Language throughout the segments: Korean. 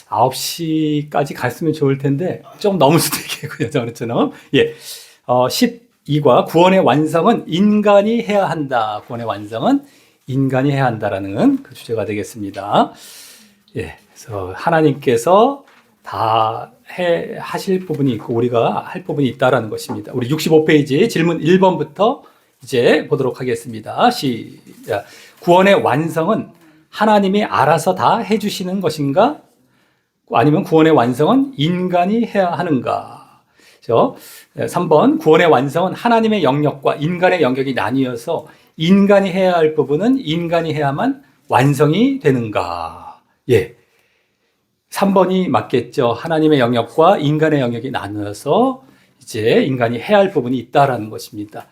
9시까지 갔으면 좋을 텐데 좀 넘을 수도 있겠고요. 저처럼. 예. 12과 구원의 완성은 인간이 해야 한다. 구원의 완성은 인간이 해야 한다라는 그 주제가 되겠습니다. 예. 그래서 하나님께서 다 하실 부분이 있고 우리가 할 부분이 있다라는 것입니다. 우리 65페이지 질문 1번부터 이제 보도록 하겠습니다. 시작. 구원의 완성은 하나님이 알아서 다 해주시는 것인가? 아니면 구원의 완성은 인간이 해야 하는가? 3번 구원의 완성은 하나님의 영역과 인간의 영역이 나뉘어서 인간이 해야 할 부분은 인간이 해야만 완성이 되는가? 예. 3번이 맞겠죠. 하나님의 영역과 인간의 영역이 나누어서 이제 인간이 해야 할 부분이 있다라는 것입니다.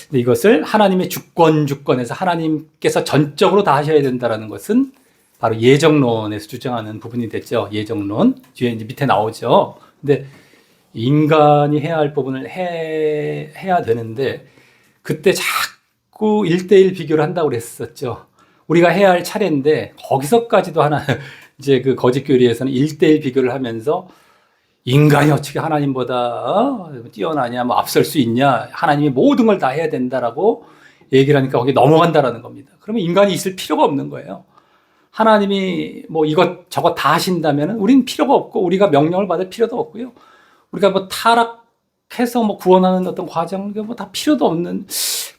근데 이것을 하나님의 주권에서 하나님께서 전적으로 다 하셔야 된다라는 것은 바로 예정론에서 주장하는 부분이 됐죠. 예정론. 뒤에 이제 밑에 나오죠. 근데 인간이 해야 할 부분을 해야 되는데 그때 자꾸 1대1 비교를 한다고 그랬었죠. 우리가 해야 할 차례인데 거기서까지도 이제 그 거짓 교리에서는 1대1 비교를 하면서 인간이 어떻게 하나님보다 뛰어나냐, 뭐 앞설 수 있냐, 하나님이 모든 걸 다 해야 된다라고 얘기를 하니까 거기에 넘어간다라는 겁니다. 그러면 인간이 있을 필요가 없는 거예요. 하나님이 뭐 이것 저것 다 하신다면 우리는 필요가 없고 우리가 명령을 받을 필요도 없고요. 우리가 뭐 타락해서 뭐 구원하는 어떤 과정 뭐 다 필요도 없는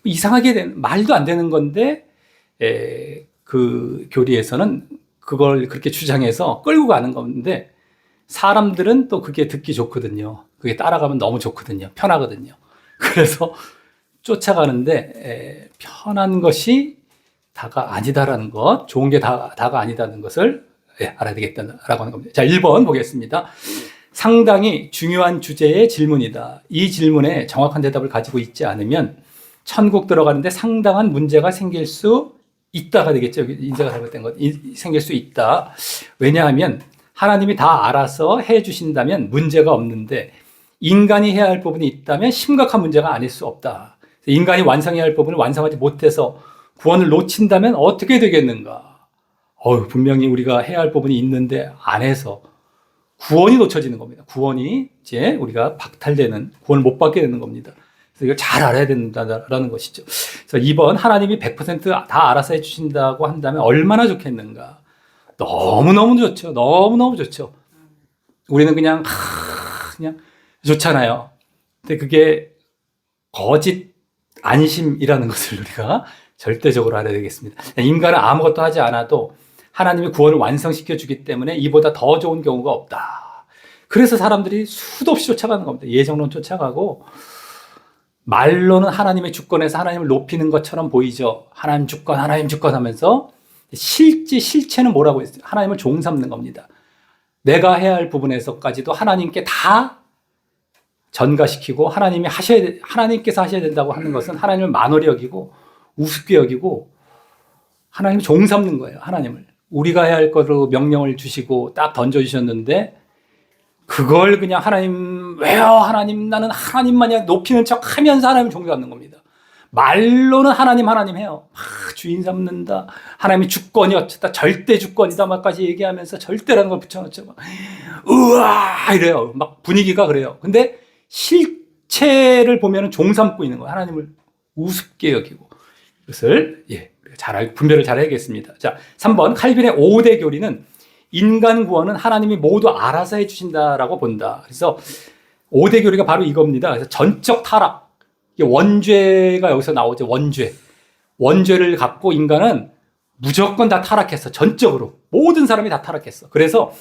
이상하게 된 말도 안 되는 건데 그 교리에서는 그걸 그렇게 주장해서 끌고 가는 건데 사람들은 또 그게 듣기 좋거든요. 그게 따라가면 너무 좋거든요. 편하거든요. 그래서 쫓아가는데 편한 것이 다가 아니다라는 것, 좋은 게 다가 아니다는 것을 알아야 되겠다라고 하는 겁니다. 자, 1번 보겠습니다. 상당히 중요한 주제의 질문이다. 이 질문에 정확한 대답을 가지고 있지 않으면 천국 들어가는데 상당한 문제가 생길 수 있다가 되겠죠. 인자가 잘못된 것. 생길 수 있다. 왜냐하면 하나님이 다 알아서 해 주신다면 문제가 없는데 인간이 해야 할 부분이 있다면 심각한 문제가 아닐 수 없다. 인간이 완성해야 할 부분을 완성하지 못해서 구원을 놓친다면 어떻게 되겠는가? 분명히 우리가 해야 할 부분이 있는데 안 해서 구원이 놓쳐지는 겁니다. 구원이 이제 우리가 박탈되는, 구원을 못 받게 되는 겁니다. 그래서 이걸 잘 알아야 된다라는 것이죠. 그래서 2번, 하나님이 100%다 알아서 해주신다고 한다면 얼마나 좋겠는가? 너무너무 좋죠. 너무너무 좋죠. 우리는 그냥 좋잖아요. 근데 그게 거짓 안심이라는 것을 우리가 절대적으로 알아야 되겠습니다. 인간은 아무것도 하지 않아도 하나님이 구원을 완성시켜 주기 때문에 이보다 더 좋은 경우가 없다. 그래서 사람들이 수도 없이 쫓아가는 겁니다. 예정론 쫓아가고 말로는 하나님의 주권에서 하나님을 높이는 것처럼 보이죠. 하나님 주권 하면서 실체는 뭐라고 했어요? 하나님을 종삼는 겁니다. 내가 해야 할 부분에서까지도 하나님께 다 전가시키고 하나님께서 하셔야 된다고 하는 것은 하나님을 만홀히 여기고 우습게 여기고 하나님을 종삼는 거예요. 하나님을. 우리가 해야 할 거로 명령을 주시고 딱 던져주셨는데 그걸 그냥 하나님, 왜요? 하나님, 나는 하나님만 높이는 척 하면서 하나님을 종잡는 겁니다. 말로는 하나님 해요. 주인 삼는다. 하나님의 주권이 어쩌다 절대 주권이다. 막까지 얘기하면서 절대라는 걸 붙여놓죠. 우와! 이래요. 막 분위기가 그래요. 근데 실체를 보면은 종삼고 있는 거예요. 하나님을 우습게 여기고. 그것을, 분별을 잘 해야겠습니다. 자, 3번. 칼빈의 5대 교리는 인간 구원은 하나님이 모두 알아서 해주신다라고 본다. 그래서 5대 교리가 바로 이겁니다. 그래서 전적 타락. 원죄가 여기서 나오죠. 원죄를 갖고 인간은 무조건 다 타락했어. 전적으로. 모든 사람이 다 타락했어. 그래서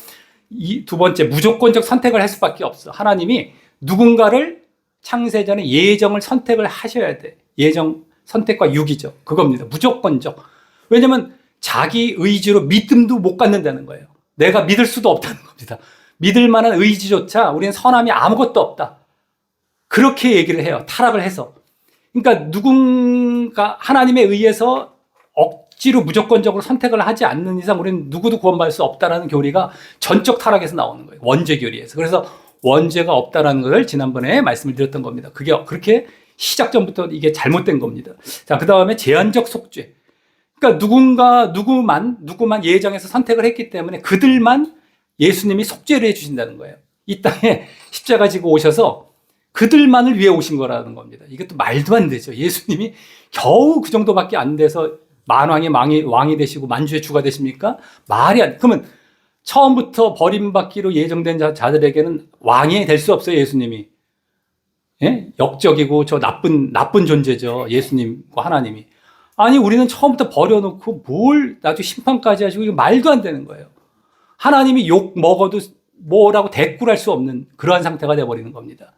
이 두 번째, 무조건적 선택을 할 수밖에 없어. 하나님이 누군가를 창세전에 예정을 선택을 하셔야 돼. 예정, 선택과 유기죠. 그겁니다. 무조건적. 왜냐면 자기 의지로 믿음도 못 갖는다는 거예요. 내가 믿을 수도 없다는 겁니다. 믿을 만한 의지조차 우리는 선함이 아무것도 없다. 그렇게 얘기를 해요. 타락을 해서. 그러니까 누군가 하나님에 의해서 억지로 무조건적으로 선택을 하지 않는 이상 우리는 누구도 구원받을 수 없다라는 교리가 전적 타락에서 나오는 거예요. 원죄 교리에서. 그래서 원죄가 없다라는 것을 지난번에 말씀을 드렸던 겁니다. 그게 그렇게 시작 전부터 이게 잘못된 겁니다. 자, 그 다음에 제한적 속죄. 그러니까 누구만 예정해서 선택을 했기 때문에 그들만 예수님이 속죄를 해주신다는 거예요. 이 땅에 십자가 지고 오셔서 그들만을 위해 오신 거라는 겁니다. 이것도 말도 안 되죠. 예수님이 겨우 그 정도밖에 안 돼서 만왕의 왕이 되시고 만주의 주가 되십니까? 말이 안 돼. 그러면 처음부터 버림받기로 예정된 자들에게는 왕이 될 수 없어요, 예수님이. 예? 역적이고 저 나쁜 존재죠. 예수님과 하나님이. 아니, 우리는 처음부터 버려놓고 뭘 나중에 심판까지 하시고, 이거 말도 안 되는 거예요. 하나님이 욕 먹어도 뭐라고 대꾸할 수 없는 그러한 상태가 돼버리는 겁니다.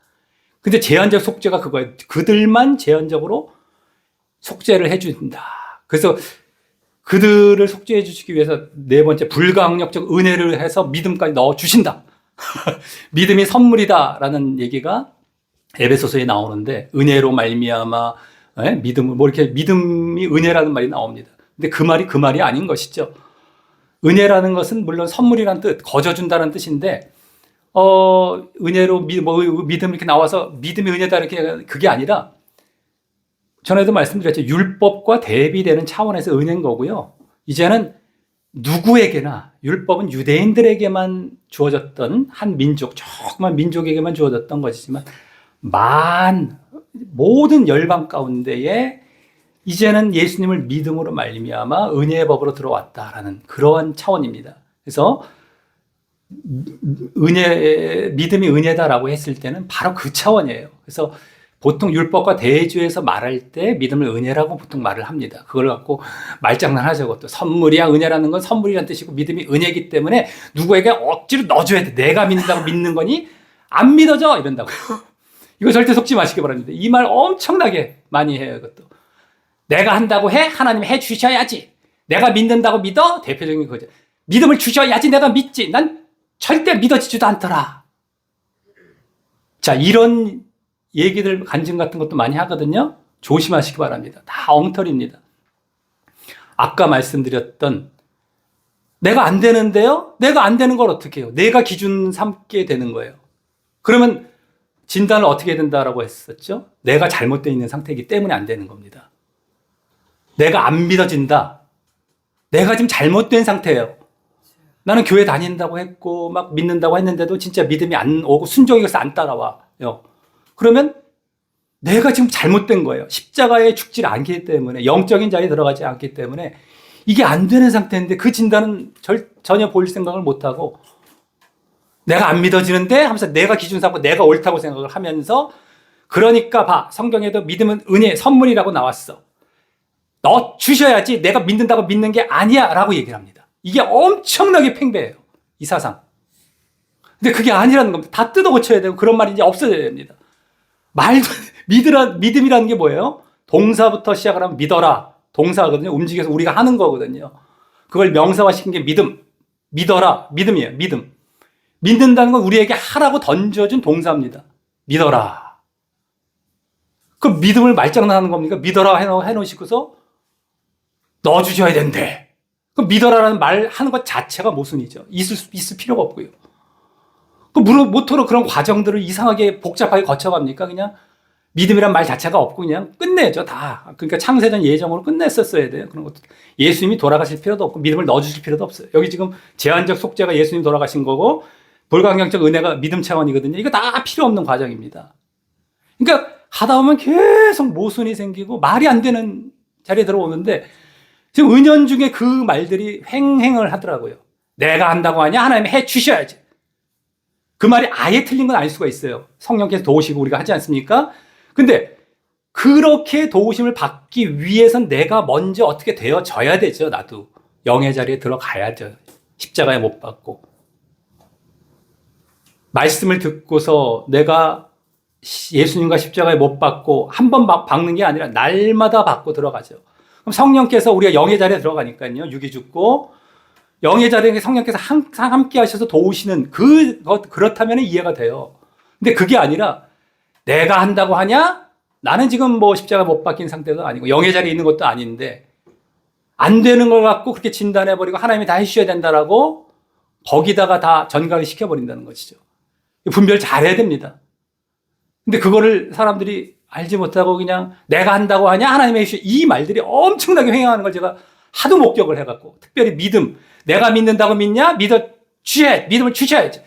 근데 제한적 속죄가 그거예요. 그들만 제한적으로 속죄를 해준다. 그래서 그들을 속죄해 주시기 위해서 네 번째, 불가항력적 은혜를 해서 믿음까지 넣어주신다. 믿음이 선물이다라는 얘기가 에베소서에 나오는데, 은혜로 말미암아 믿음을 뭐 이렇게 믿음이 은혜라는 말이 나옵니다. 근데 그 말이 아닌 것이죠. 은혜라는 것은 물론 선물이라는 뜻, 거저준다는 뜻인데, 은혜로 믿음 이렇게 나와서 믿음이 은혜다 이렇게 그게 아니라, 전에도 말씀드렸죠. 율법과 대비되는 차원에서 은혜인 거고요. 이제는 누구에게나, 율법은 유대인들에게만 주어졌던 한 민족, 조그만 민족에게만 주어졌던 것이지만, 모든 열방 가운데에 이제는 예수님을 믿음으로 말미암아 은혜의 법으로 들어왔다라는 그러한 차원입니다. 그래서 믿음이 은혜다라고 했을 때는 바로 그 차원이에요. 그래서 보통 율법과 대조해서 말할 때 믿음을 은혜라고 보통 말을 합니다. 그걸 갖고 말장난하죠. 그것도 선물이야. 은혜라는 건 선물이라는 뜻이고 믿음이 은혜이기 때문에 누구에게 억지로 넣어줘야 돼. 내가 믿는다고 믿는 거니 안 믿어져 이런다고요. 이거 절대 속지 마시기 바랍니다. 이 말 엄청나게 많이 해요. 이것도 내가 한다고 해? 하나님 해 주셔야지. 내가 믿는다고 믿어? 대표적인 거죠. 믿음을 주셔야지 내가 믿지. 난 절대 믿어지지도 않더라. 자, 이런 얘기들 간증 같은 것도 많이 하거든요. 조심하시기 바랍니다. 다 엉터리입니다. 아까 말씀드렸던 내가 안 되는데요? 내가 안 되는 걸 어떻게 해요? 내가 기준 삼게 되는 거예요. 그러면 진단을 어떻게 해야 된다라고 했었죠? 내가 잘못되어 있는 상태이기 때문에 안 되는 겁니다. 내가 안 믿어진다. 내가 지금 잘못된 상태예요. 나는 교회 다닌다고 했고 막 믿는다고 했는데도 진짜 믿음이 안 오고 순종이 가서 안 따라와요. 그러면 내가 지금 잘못된 거예요. 십자가에 죽지 않기 때문에, 영적인 자리에 들어가지 않기 때문에 이게 안 되는 상태인데 그 진단은 전혀 볼 생각을 못하고 내가 안 믿어지는데 하면서 내가 기준 삼고 내가 옳다고 생각을 하면서, 그러니까 봐, 성경에도 믿음은 은혜, 선물이라고 나왔어. 너 주셔야지 내가 믿는다고 믿는 게 아니야 라고 얘기를 합니다. 이게 엄청나게 팽배해요, 이 사상. 근데 그게 아니라는 겁니다. 다 뜯어 고쳐야 되고 그런 말이 이제 없어져야 됩니다. 믿음이라는 게 뭐예요? 동사부터 시작을 하면 믿어라. 동사거든요. 움직여서 우리가 하는 거거든요. 그걸 명사화 시킨 게 믿음. 믿어라. 믿음이에요. 믿음. 믿는다는 건 우리에게 하라고 던져준 동사입니다. 믿어라. 그 믿음을 말장난하는 겁니까? 믿어라 해놓으시고서 넣어주셔야 된대. 그 믿어라라는 말 하는 것 자체가 모순이죠. 있을 필요가 없고요. 모토로 그런 과정들을 이상하게 복잡하게 거쳐갑니까? 그냥 믿음이란 말 자체가 없고 그냥 끝내죠, 다. 그러니까 창세전 예정으로 끝냈었어야 돼요. 그런 것도. 예수님이 돌아가실 필요도 없고 믿음을 넣어주실 필요도 없어요. 여기 지금 제한적 속죄가 예수님 돌아가신 거고 불가항력적 은혜가 믿음 차원이거든요. 이거 다 필요 없는 과정입니다. 그러니까 하다 보면 계속 모순이 생기고 말이 안 되는 자리에 들어오는데, 지금 은연중에 그 말들이 횡행을 하더라고요. 내가 한다고 하냐? 하나님이 해 주셔야지. 그 말이 아예 틀린 건 아닐 수가 있어요. 성령께서 도우시고 우리가 하지 않습니까? 근데 그렇게 도우심을 받기 위해선 내가 먼저 어떻게 되어져야 되죠. 나도 영의 자리에 들어가야죠. 십자가에 못 박고. 말씀을 듣고서 내가 예수님과 십자가에 못 박고 한 번 박는 게 아니라 날마다 받고 들어가죠. 그럼 성령께서 우리가 영의 자리에 들어가니까요. 육이 죽고 영의 자리에 성령께서 항상 함께 하셔서 도우시는 그렇다면 이해가 돼요. 근데 그게 아니라 내가 한다고 하냐? 나는 지금 뭐 십자가 못 박힌 상태도 아니고 영의 자리에 있는 것도 아닌데 안 되는 걸 갖고 그렇게 진단해버리고 하나님이 다 해주셔야 된다라고 거기다가 다 전가를 시켜버린다는 것이죠. 분별 잘해야 됩니다. 근데 그거를 사람들이 알지 못하고 그냥 내가 한다고 하냐? 하나님이 해주셔. 이 말들이 엄청나게 횡행하는 걸 제가 하도 목격을 해갖고, 특별히 믿음. 내가 믿는다고 믿냐? 믿어 믿음을 취해야지.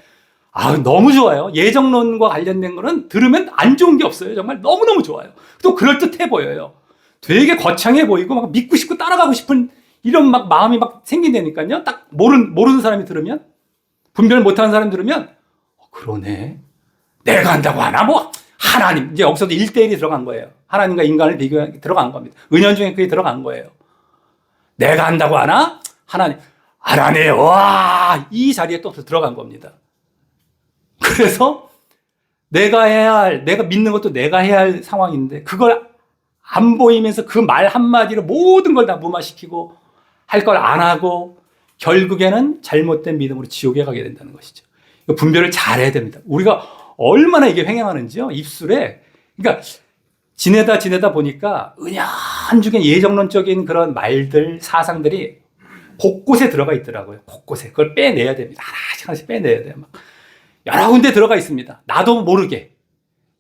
아, 너무 좋아요. 예정론과 관련된 거는 들으면 안 좋은 게 없어요. 정말 너무너무 좋아요. 또 그럴듯해 보여요. 되게 거창해 보이고 막 믿고 싶고 따라가고 싶은 이런 막 마음이 막 생긴다니까요. 딱 모르는 사람이 들으면, 분별 못하는 사람이 들으면, 그러네. 내가 한다고 하나? 뭐, 하나님. 이제 여기서도 1대1이 들어간 거예요. 하나님과 인간을 비교해 들어간 겁니다. 은연중에 그게 들어간 거예요. 내가 한다고 하나? 하나님. 하나님, 와! 이 자리에 또 들어간 겁니다. 그래서 내가 믿는 것도 내가 해야 할 상황인데, 그걸 안 보이면서 그 말 한마디로 모든 걸 다 무마시키고, 할 걸 안 하고, 결국에는 잘못된 믿음으로 지옥에 가게 된다는 것이죠. 분별을 잘 해야 됩니다. 우리가 얼마나 이게 횡행하는지요, 입술에. 그러니까, 지내다 보니까, 은연중에 예정론적인 그런 말들, 사상들이 곳곳에 들어가 있더라고요. 곳곳에. 그걸 빼내야 됩니다. 하나씩 빼내야 돼요. 막. 여러 군데 들어가 있습니다. 나도 모르게.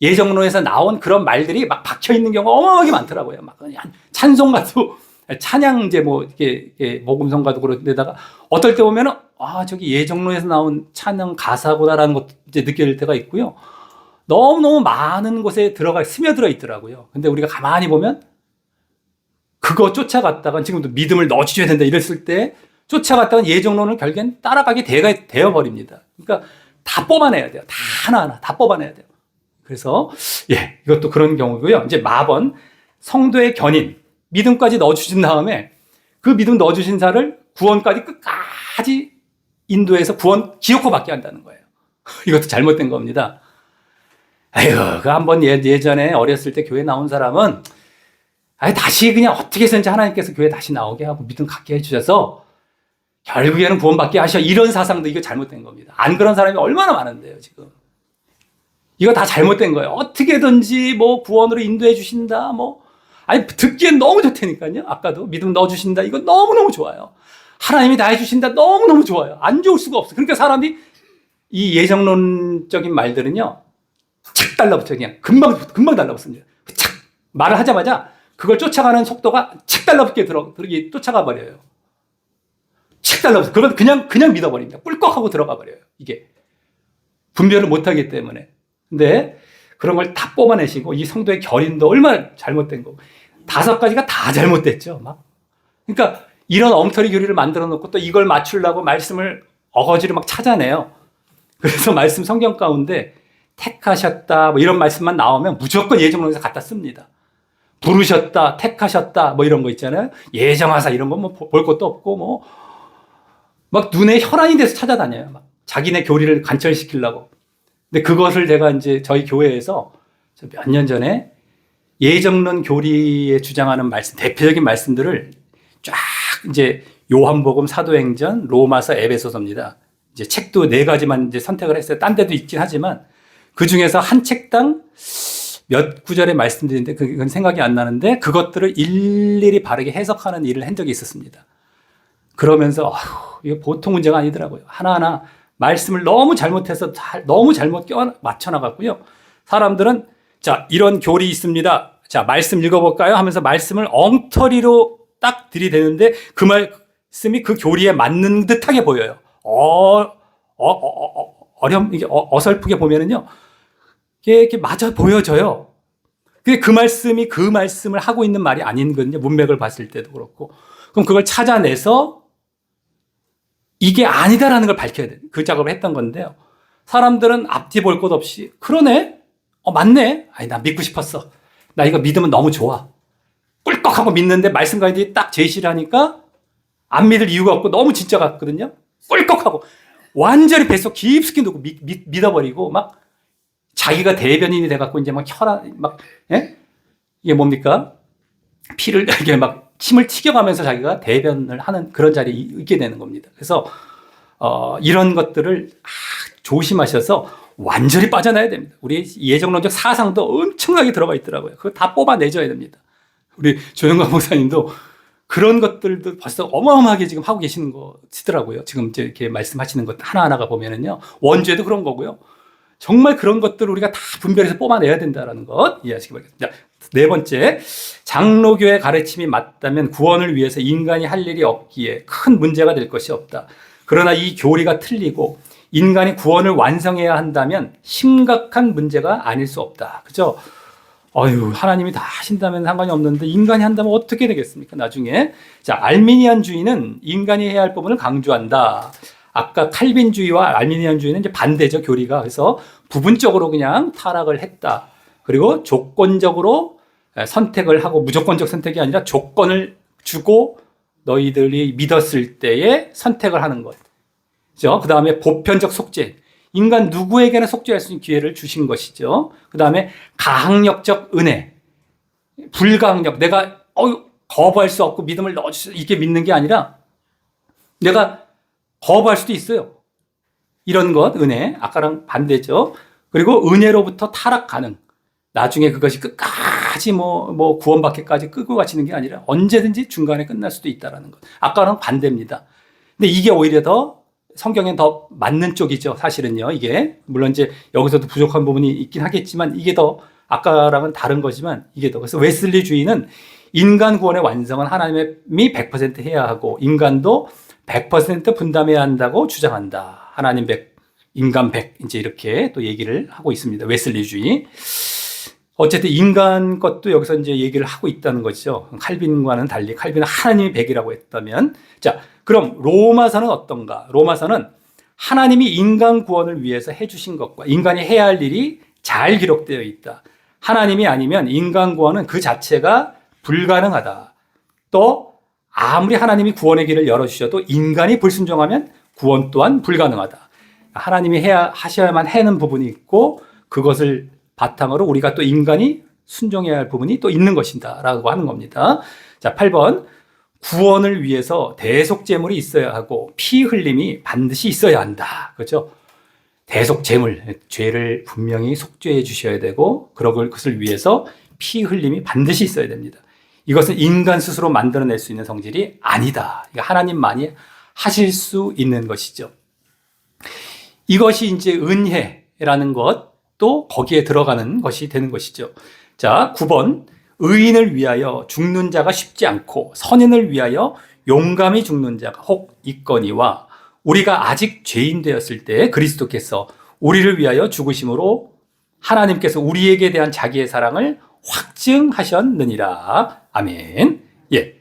예정론에서 나온 그런 말들이 막 박혀 있는 경우가 어마어마하게 많더라고요. 막 그냥 찬송가도, 찬양제 뭐, 이렇게 복음성가도 그런데다가 어떨 때 보면은, 저기 예정론에서 나온 찬양 가사구나라는 것도 이제 느낄 때가 있고요. 너무너무 많은 곳에 스며들어 있더라고요. 근데 우리가 가만히 보면 그거 쫓아갔다가 지금도 믿음을 넣어주셔야 된다 이랬을 때 쫓아갔다가 예정론을 결국엔 따라가게 되어버립니다. 그러니까 다 뽑아내야 돼요. 다 하나하나 다 뽑아내야 돼요. 그래서 이것도 그런 경우고요. 이제 마번 성도의 견인 믿음까지 넣어주신 다음에 그 믿음 넣어주신 자를 구원까지 끝까지 인도해서 구원 기어코 받게 한다는 거예요. 이것도 잘못된 겁니다. 그 한번 예전에 어렸을 때 교회 나온 사람은 다시 그냥 어떻게 해서든지 하나님께서 교회 다시 나오게 하고 믿음 갖게 해주셔서 결국에는 구원받게 하셔. 이런 사상도 이거 잘못된 겁니다. 안 그런 사람이 얼마나 많은데요, 지금. 이거 다 잘못된 거예요. 어떻게든지 뭐 구원으로 인도해 주신다, 듣기엔 너무 좋다니까요. 아까도 믿음 넣어주신다. 이거 너무너무 좋아요. 하나님이 다 해주신다. 너무너무 좋아요. 안 좋을 수가 없어. 그러니까 사람이 이 예정론적인 말들은요, 착 달라붙어요. 그냥 금방 달라붙습니다. 착! 말을 하자마자 그걸 쫓아가는 속도가 착 달라붙게 쫓아가 버려요. 착 달라붙어. 그건 그냥 믿어버립니다. 꿀꺽하고 들어가 버려요. 이게. 분별을 못하기 때문에. 근데 그런 걸 다 뽑아내시고 이 성도의 결인도 얼마나 잘못된 거고 5가지가 다 잘못됐죠. 막. 그러니까 이런 엉터리 교리를 만들어 놓고 또 이걸 맞추려고 말씀을 어거지로 막 찾아내요. 그래서 말씀 성경 가운데 택하셨다 이런 말씀만 나오면 무조건 예정론에서 갖다 씁니다. 부르셨다, 택하셨다 이런 거 있잖아요. 예정하사 이런 거 볼 것도 없고 막 눈에 혈안이 돼서 찾아다녀요. 막 자기네 교리를 관철시키려고. 근데 그것을 제가 이제 저희 교회에서 몇 년 전에 예정론 교리에 주장하는 말씀, 대표적인 말씀들을 쫙 이제 요한복음, 사도행전, 로마서, 에베소서입니다. 이제 책도 4가지만 이제 선택을 했어요. 딴 데도 있긴 하지만 그 중에서 한 책당 몇 구절의 말씀들인데 그건 생각이 안 나는데 그것들을 일일이 바르게 해석하는 일을 한 적이 있었습니다. 그러면서 이거 보통 문제가 아니더라고요. 하나하나 말씀을 너무 잘못해서 너무 잘못 맞춰나갔고요. 사람들은 자 이런 교리 있습니다. 자 말씀 읽어볼까요? 하면서 말씀을 엉터리로 딱 들이대는데 그 말씀이 그 교리에 맞는 듯하게 보여요. 이게 어설프게 보면은요. 이게 맞아 보여져요. 근데 그 말씀이 그 말씀을 하고 있는 말이 아닌거든요. 문맥을 봤을 때도 그렇고. 그럼 그걸 찾아내서 이게 아니다라는 걸 밝혀야 돼. 그 작업을 했던 건데요. 사람들은 앞뒤 볼 것 없이 그러네? 맞네? 나 믿고 싶었어. 나 이거 믿으면 너무 좋아. 꿀꺽하고 믿는데 말씀 가이드에 딱 제시를 하니까 안 믿을 이유가 없고 너무 진짜 같거든요. 꿀꺽하고 완전히 뱃속 깊숙이 넣고 믿어버리고 막 자기가 대변인이 돼갖고 이제 막 이게 뭡니까? 피를 이게 막 침을 튀겨가면서 자기가 대변을 하는 그런 자리에 있게 되는 겁니다. 그래서 이런 것들을 조심하셔서 완전히 빠져나야 됩니다. 우리 예정론적 사상도 엄청나게 들어가 있더라고요. 그거 다 뽑아내줘야 됩니다. 우리 조영관 목사님도 그런 것들도 벌써 어마어마하게 지금 하고 계시는 거시더라고요. 지금 이제 이렇게 말씀하시는 것 하나하나가 보면은요. 원죄도 그런 거고요. 정말 그런 것들을 우리가 다 분별해서 뽑아내야 된다는 것 이해하시기 바랍니다. 자, 4번째, 장로교의 가르침이 맞다면 구원을 위해서 인간이 할 일이 없기에 큰 문제가 될 것이 없다. 그러나 이 교리가 틀리고 인간이 구원을 완성해야 한다면 심각한 문제가 아닐 수 없다. 그죠? 하나님이 다 하신다면 상관이 없는데 인간이 한다면 어떻게 되겠습니까? 나중에. 자, 알미니안주의는 인간이 해야 할 부분을 강조한다. 아까 칼빈주의와 알미니안주의는 이제 반대죠, 교리가. 그래서 부분적으로 그냥 타락을 했다. 그리고 조건적으로 선택을 하고, 무조건적 선택이 아니라 조건을 주고 너희들이 믿었을 때에 선택을 하는 것. 그 다음에 보편적 속죄. 인간 누구에게나 속죄할 수 있는 기회를 주신 것이죠. 그 다음에 가항력적 은혜. 불가항력. 내가 거부할 수 없고 믿음을 넣어주세요. 이게 믿는 게 아니라 내가 거부할 수도 있어요. 이런 것, 은혜. 아까랑 반대죠. 그리고 은혜로부터 타락 가능. 나중에 그것이 끝까지 구원받기까지 끌고 가시는 게 아니라 언제든지 중간에 끝날 수도 있다는 것. 아까랑 반대입니다. 근데 이게 오히려 더 성경엔 더 맞는 쪽이죠. 사실은요. 이게 물론 이제 여기서도 부족한 부분이 있긴 하겠지만 이게 더 아까랑은 다른 거지만 이게 더. 그래서 웨슬리주의는 인간 구원의 완성은 하나님이 100% 해야 하고 인간도 100% 분담해야 한다고 주장한다. 하나님 100, 인간 100 이제 이렇게 또 얘기를 하고 있습니다. 웨슬리주의. 어쨌든 인간 것도 여기서 이제 얘기를 하고 있다는 거죠. 칼빈과는 달리 칼빈은 하나님이 100이라고 했다면, 자, 그럼 로마서는 어떤가? 로마서는 하나님이 인간 구원을 위해서 해주신 것과 인간이 해야 할 일이 잘 기록되어 있다. 하나님이 아니면 인간 구원은 그 자체가 불가능하다. 또 아무리 하나님이 구원의 길을 열어주셔도 인간이 불순종하면 구원 또한 불가능하다. 하나님이 하셔야만 하는 부분이 있고 그것을 바탕으로 우리가 또 인간이 순종해야 할 부분이 또 있는 것이다 라고 하는 겁니다. 자, 8번. 구원을 위해서 대속제물이 있어야 하고 피 흘림이 반드시 있어야 한다. 그렇죠? 대속제물, 죄를 분명히 속죄해 주셔야 되고 그것을 위해서 피 흘림이 반드시 있어야 됩니다. 이것은 인간 스스로 만들어낼 수 있는 성질이 아니다. 하나님만이 하실 수 있는 것이죠. 이것이 이제 은혜라는 것도 거기에 들어가는 것이 되는 것이죠. 자, 9번. 의인을 위하여 죽는 자가 쉽지 않고 선인을 위하여 용감히 죽는 자가 혹 있거니와 우리가 아직 죄인 되었을 때 그리스도께서 우리를 위하여 죽으심으로 하나님께서 우리에게 대한 자기의 사랑을 확증하셨느니라. 아멘. 예.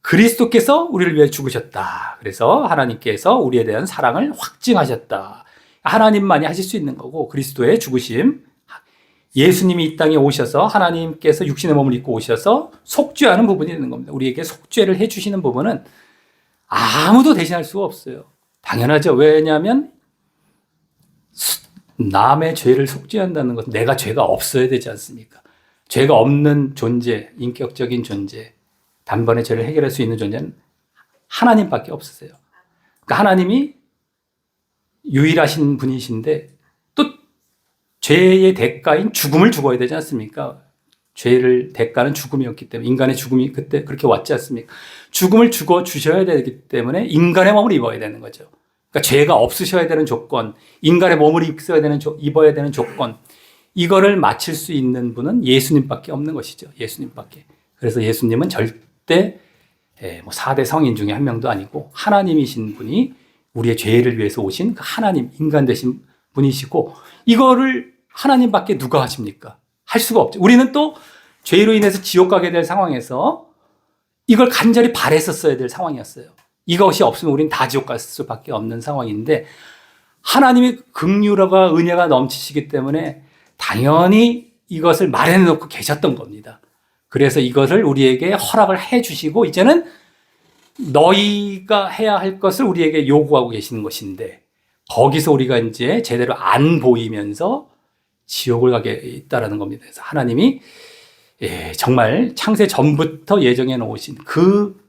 그리스도께서 우리를 위해 죽으셨다. 그래서 하나님께서 우리에 대한 사랑을 확증하셨다. 하나님만이 하실 수 있는 거고 그리스도의 죽으심, 예수님이 이 땅에 오셔서 하나님께서 육신의 몸을 입고 오셔서 속죄하는 부분이 있는 겁니다. 우리에게 속죄를 해주시는 부분은 아무도 대신할 수가 없어요. 당연하죠. 왜냐하면 남의 죄를 속죄한다는 것은 내가 죄가 없어야 되지 않습니까? 죄가 없는 존재, 인격적인 존재, 단번에 죄를 해결할 수 있는 존재는 하나님밖에 없으세요. 그러니까 하나님이 유일하신 분이신데 또 죄의 대가인 죽음을 죽어야 되지 않습니까? 죄를 대가는 죽음이었기 때문에 인간의 죽음이 그때 그렇게 왔지 않습니까? 죽음을 죽어 주셔야 되기 때문에 인간의 몸을 입어야 되는 거죠. 그러니까 죄가 없으셔야 되는 조건, 인간의 몸을 입어야 되는 조건, 이거를 마칠 수 있는 분은 예수님밖에 없는 것이죠. 예수님밖에. 그래서 예수님은 절대 4대 성인 중에 한 명도 아니고 하나님이신 분이 우리의 죄를 위해서 오신 그 하나님, 인간 되신 분이시고 이거를 하나님밖에 누가 하십니까? 할 수가 없죠. 우리는 또 죄로 인해서 지옥 가게 될 상황에서 이걸 간절히 바랬었어야 될 상황이었어요. 이것이 없으면 우리는 다 지옥 갈 수밖에 없는 상황인데 하나님의 긍휼과 은혜가 넘치시기 때문에 당연히 이것을 마련해 놓고 계셨던 겁니다. 그래서 이것을 우리에게 허락을 해 주시고 이제는 너희가 해야 할 것을 우리에게 요구하고 계시는 것인데 거기서 우리가 이제 제대로 안 보이면서 지옥을 가게 있다라는 겁니다. 그래서 하나님이 정말 창세 전부터 예정해 놓으신 그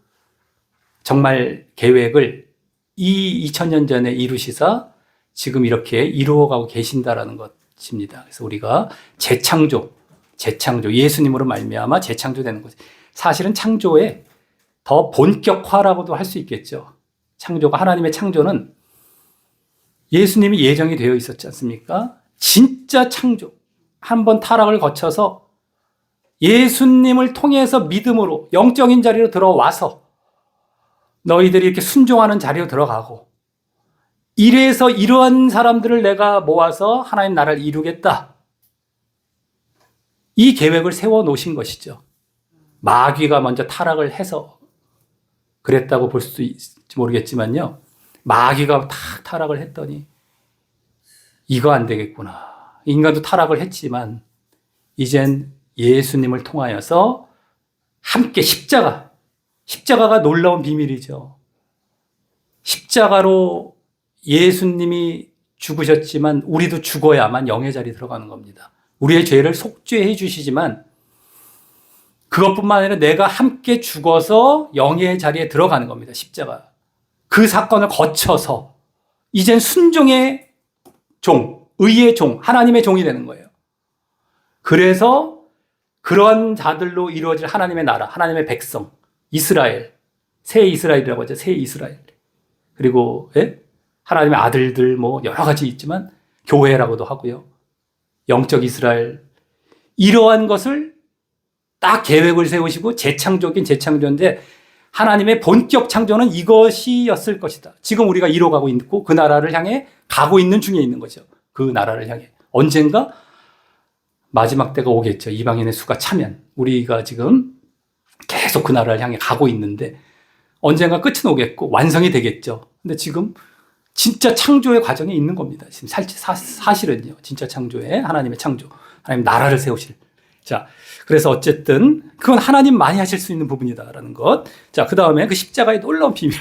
정말 계획을 이 2000년 전에 이루시사 지금 이렇게 이루어가고 계신다라는 것입니다. 그래서 우리가 재창조, 예수님으로 말미암아 재창조되는 거죠. 사실은 창조의 더 본격화라고도 할 수 있겠죠. 창조가 하나님의 창조는 예수님이 예정이 되어 있었지 않습니까? 진짜 창조. 한번 타락을 거쳐서 예수님을 통해서 믿음으로 영적인 자리로 들어와서 너희들이 이렇게 순종하는 자리로 들어가고 이래서 이러한 사람들을 내가 모아서 하나님 나라를 이루겠다. 이 계획을 세워 놓으신 것이죠. 마귀가 먼저 타락을 해서 그랬다고 볼 수도 있을지 모르겠지만요. 마귀가 타락을 했더니 이거 안 되겠구나. 인간도 타락을 했지만 이젠 예수님을 통하여서 함께 십자가가 놀라운 비밀이죠. 십자가로 예수님이 죽으셨지만 우리도 죽어야만 영의 자리에 들어가는 겁니다. 우리의 죄를 속죄해 주시지만 그것뿐만 아니라 내가 함께 죽어서 영의 자리에 들어가는 겁니다. 십자가. 그 사건을 거쳐서 이젠 순종의 종, 의의 종, 하나님의 종이 되는 거예요. 그래서 그런 자들로 이루어질 하나님의 나라, 하나님의 백성, 이스라엘, 새 이스라엘이라고 하죠. 새 이스라엘. 그리고 하나님의 아들들 뭐 여러 가지 있지만 교회라고도 하고요. 영적 이스라엘. 이러한 것을 딱 계획을 세우시고 재창조긴 재창조인데 하나님의 본격 창조는 이것이었을 것이다. 지금 우리가 이뤄가고 있고 그 나라를 향해 가고 있는 중에 있는 거죠. 그 나라를 향해. 언젠가 마지막 때가 오겠죠. 이방인의 수가 차면. 우리가 지금 계속 그 나라를 향해 가고 있는데 언젠가 끝은 오겠고 완성이 되겠죠. 근데 지금 진짜 창조의 과정에 있는 겁니다. 지금 사실은요. 진짜 창조의 하나님의 창조. 하나님 나라를 세우실. 자, 그래서 어쨌든 그건 하나님 많이 하실 수 있는 부분이다라는 것. 자, 그 다음에 그 십자가의 놀라운 비밀.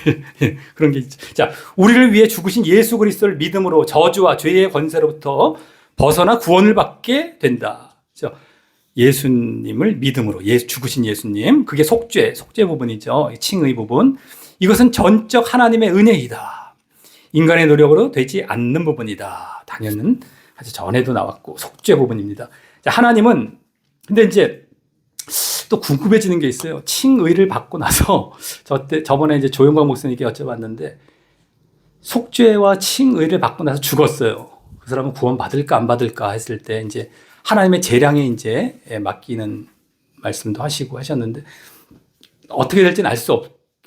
그런 게 있죠. 자, 우리를 위해 죽으신 예수 그리스도를 믿음으로 저주와 죄의 권세로부터 벗어나 구원을 받게 된다. 그렇죠? 예수님을 믿음으로, 죽으신 예수님. 그게 속죄 부분이죠. 칭의 부분. 이것은 전적 하나님의 은혜이다. 인간의 노력으로 되지 않는 부분이다. 당연은 아주 전에도 나왔고, 속죄 부분입니다. 자, 하나님은, 근데 이제 또 궁금해지는 게 있어요. 칭의를 받고 나서, 저번에 이제 조영광 목사님께 여쭤봤는데, 속죄와 칭의를 받고 나서 죽었어요. 그 사람은 구원 받을까 안 받을까 했을 때 이제 하나님의 재량에 이제 맡기는 말씀도 하시고 하셨는데 어떻게 될지는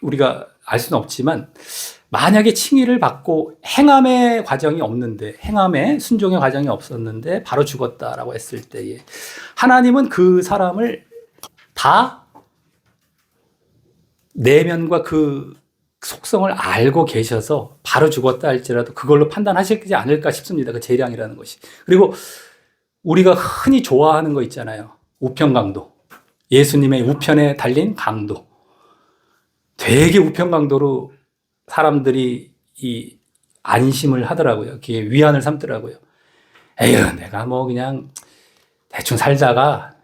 우리가 알 수는 없지만 만약에 칭의를 받고 행함의 과정이 없는데 행함의 순종의 과정이 없었는데 바로 죽었다라고 했을 때에 하나님은 그 사람을 다 내면과 그 속성을 알고 계셔서 바로 죽었다 할지라도 그걸로 판단하시지 않을까 싶습니다. 그 재량이라는 것이. 그리고 우리가 흔히 좋아하는 거 있잖아요. 우편강도. 예수님의 우편에 달린 강도. 되게 우편강도로 사람들이 이 안심을 하더라고요. 그게 위안을 삼더라고요. 에휴, 내가 뭐 그냥 대충 살다가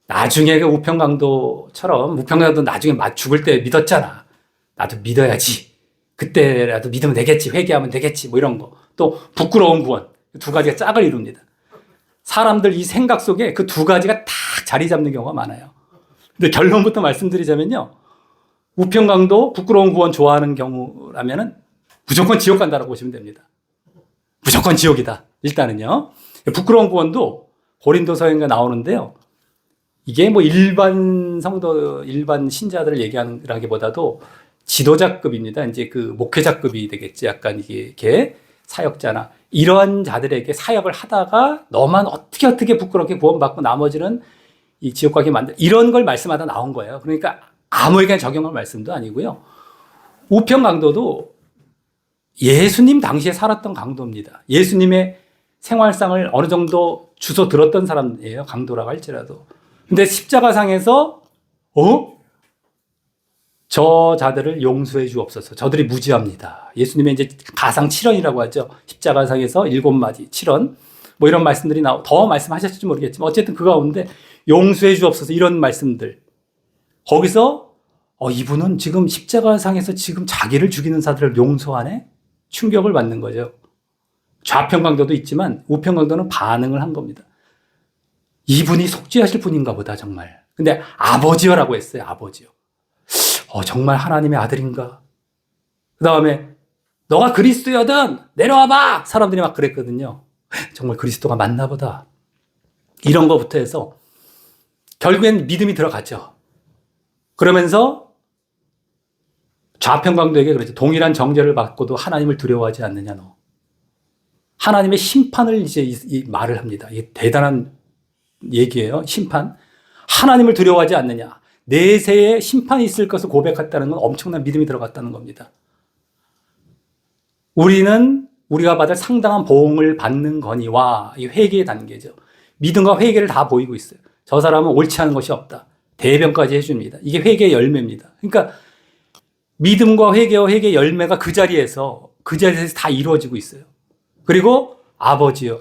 나중에 그 우편강도처럼 우편강도 나중에 죽을 때 믿었잖아. 나도 믿어야지. 그때라도 믿으면 되겠지. 회개하면 되겠지. 뭐 이런 거. 또 부끄러운 구원. 두 가지가 짝을 이룹니다. 사람들 이 생각 속에 그 두 가지가 딱 자리 잡는 경우가 많아요. 근데 결론부터 말씀드리자면요. 우편강도 부끄러운 구원 좋아하는 경우라면은 무조건 지옥 간다라고 보시면 됩니다. 무조건 지옥이다. 일단은요. 부끄러운 구원도 고린도서에 나오는데요. 이게 뭐 일반 성도, 일반 신자들을 얘기하라기보다도 지도자급입니다. 이제 그 목회자급이 되겠지. 약간 이게 사역자나 이러한 자들에게 사역을 하다가 너만 어떻게 부끄럽게 구원받고 나머지는 이 지옥 가게 만들 이런 걸 말씀하다 나온 거예요. 그러니까 아무에게나 적용할 말씀도 아니고요. 우편 강도도 예수님 당시에 살았던 강도입니다. 예수님의 생활상을 어느 정도 주워 들었던 사람이에요. 강도라고 할지라도. 근데 십자가상에서 저 자들을 용서해 주옵소서. 저들이 무지합니다. 예수님의 이제 가상 7언이라고 하죠. 십자가상에서 7마디 7언. 뭐 이런 말씀들이 더 말씀하셨을지 모르겠지만 어쨌든 그 가운데 용서해 주옵소서 이런 말씀들. 거기서 이분은 지금 십자가상에서 지금 자기를 죽이는 자들을 용서하네? 충격을 받는 거죠. 좌편 강도도 있지만 우편 강도는 반응을 한 겁니다. 이분이 속죄하실 분인가 보다 정말. 근데 아버지여라고 했어요. 아버지요. 정말 하나님의 아들인가? 그 다음에 너가 그리스도여든 내려와봐! 사람들이 막 그랬거든요. 정말 그리스도가 맞나 보다. 이런 거부터 해서 결국엔 믿음이 들어갔죠. 그러면서 좌편 강도에게 그랬죠. 동일한 정죄를 받고도 하나님을 두려워하지 않느냐 너. 하나님의 심판을 이제 이 말을 합니다. 이게 대단한 얘기예요. 심판. 하나님을 두려워하지 않느냐. 내세에 심판이 있을 것을 고백했다는 건 엄청난 믿음이 들어갔다는 겁니다. 우리는 우리가 받을 상당한 보응을 받는 거니와 이 회개의 단계죠. 믿음과 회개를 다 보이고 있어요. 저 사람은 옳지 않은 것이 없다. 대변까지 해줍니다. 이게 회개의 열매입니다. 그러니까 믿음과 회개와 회개의 열매가 그 자리에서 다 이루어지고 있어요. 그리고 아버지요,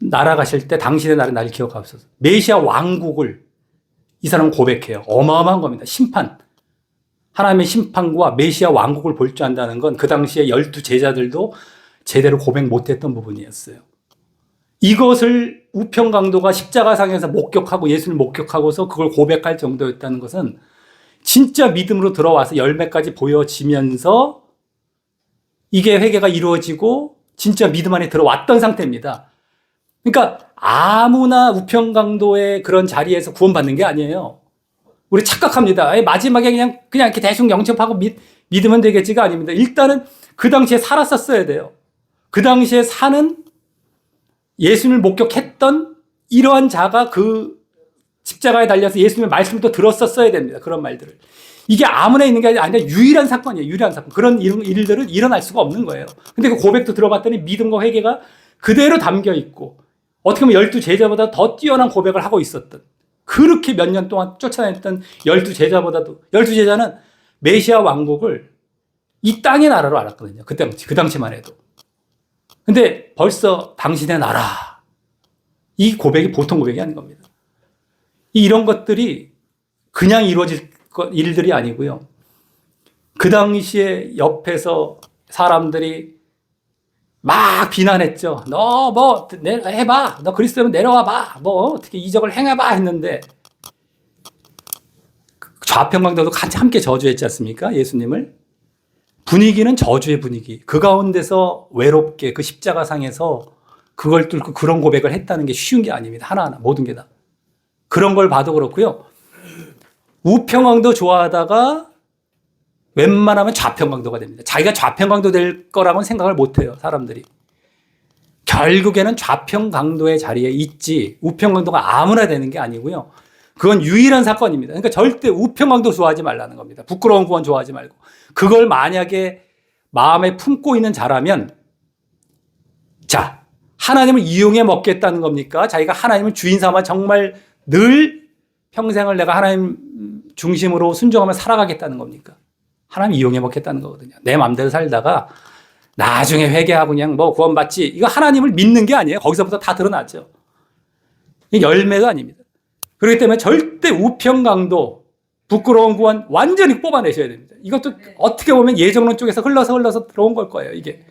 날아가실 때 당신의 나를 기억하옵소서. 메시아 왕국을 이 사람은 고백해요. 어마어마한 겁니다. 심판. 하나님의 심판과 메시아 왕국을 볼 줄 안다는 건 그 당시에 12 제자들도 제대로 고백 못했던 부분이었어요. 이것을 우평강도가 십자가상에서 목격하고 예수를 목격하고서 그걸 고백할 정도였다는 것은 진짜 믿음으로 들어와서 열매까지 보여지면서 이게 회개가 이루어지고 진짜 믿음 안에 들어왔던 상태입니다. 그러니까 아무나 우평강도의 그런 자리에서 구원받는 게 아니에요. 우리 착각합니다. 마지막에 그냥 이렇게 대충 영접하고 믿으면 되겠지가 아닙니다. 일단은 그 당시에 살았었어야 돼요. 그 당시에 사는 예수님을 목격했던 이러한 자가 그 십자가에 달려서 예수님의 말씀을 또 들었었어야 됩니다. 그런 말들을. 이게 아무나 있는 게 아니라 유일한 사건이에요. 유일한 사건. 그런 일들은 일어날 수가 없는 거예요. 근데 그 고백도 들어봤더니 믿음과 회개가 그대로 담겨 있고 어떻게 보면 12 제자보다 더 뛰어난 고백을 하고 있었던 그렇게 몇 년 동안 쫓아냈던 12 제자보다도 12 제자는 메시아 왕국을 이 땅의 나라로 알았거든요. 그 당시만 해도. 근데 벌써 당신의 나라. 이 고백이 보통 고백이 아닌 겁니다. 이런 것들이 그냥 이루어질 일들이 아니고요. 그 당시에 옆에서 사람들이 막 비난했죠. 너 뭐 해봐. 너 그리스도면 내려와봐. 뭐 어떻게 이적을 행해봐 했는데 좌평강도도 같이 함께 저주했지 않습니까? 예수님을. 분위기는 저주의 분위기. 그 가운데서 외롭게 그 십자가상에서 그걸 뚫고 그런 고백을 했다는 게 쉬운 게 아닙니다. 하나하나 모든 게 다. 그런 걸 봐도 그렇고요. 우평강도 좋아하다가 웬만하면 좌평강도가 됩니다. 자기가 좌평강도 될 거라고는 생각을 못해요. 사람들이. 결국에는 좌평강도의 자리에 있지 우평강도가 아무나 되는 게 아니고요. 그건 유일한 사건입니다. 그러니까 절대 우평강도 좋아하지 말라는 겁니다. 부끄러운 구원 좋아하지 말고. 그걸 만약에 마음에 품고 있는 자라면 자, 하나님을 이용해 먹겠다는 겁니까? 자기가 하나님을 주인 삼아 정말 늘 평생을 내가 하나님 중심으로 순종하며 살아가겠다는 겁니까? 하나님 이용해 먹겠다는 거거든요. 내 마음대로 살다가 나중에 회개하고 그냥 뭐 구원받지. 이거 하나님을 믿는 게 아니에요. 거기서부터 다 드러나죠. 이게 열매가 아닙니다. 그렇기 때문에 절대 우평강도 부끄러운 구원 완전히 뽑아내셔야 됩니다. 이것도 어떻게 보면 예정론 쪽에서 흘러서 들어온 걸 거예요. 이게.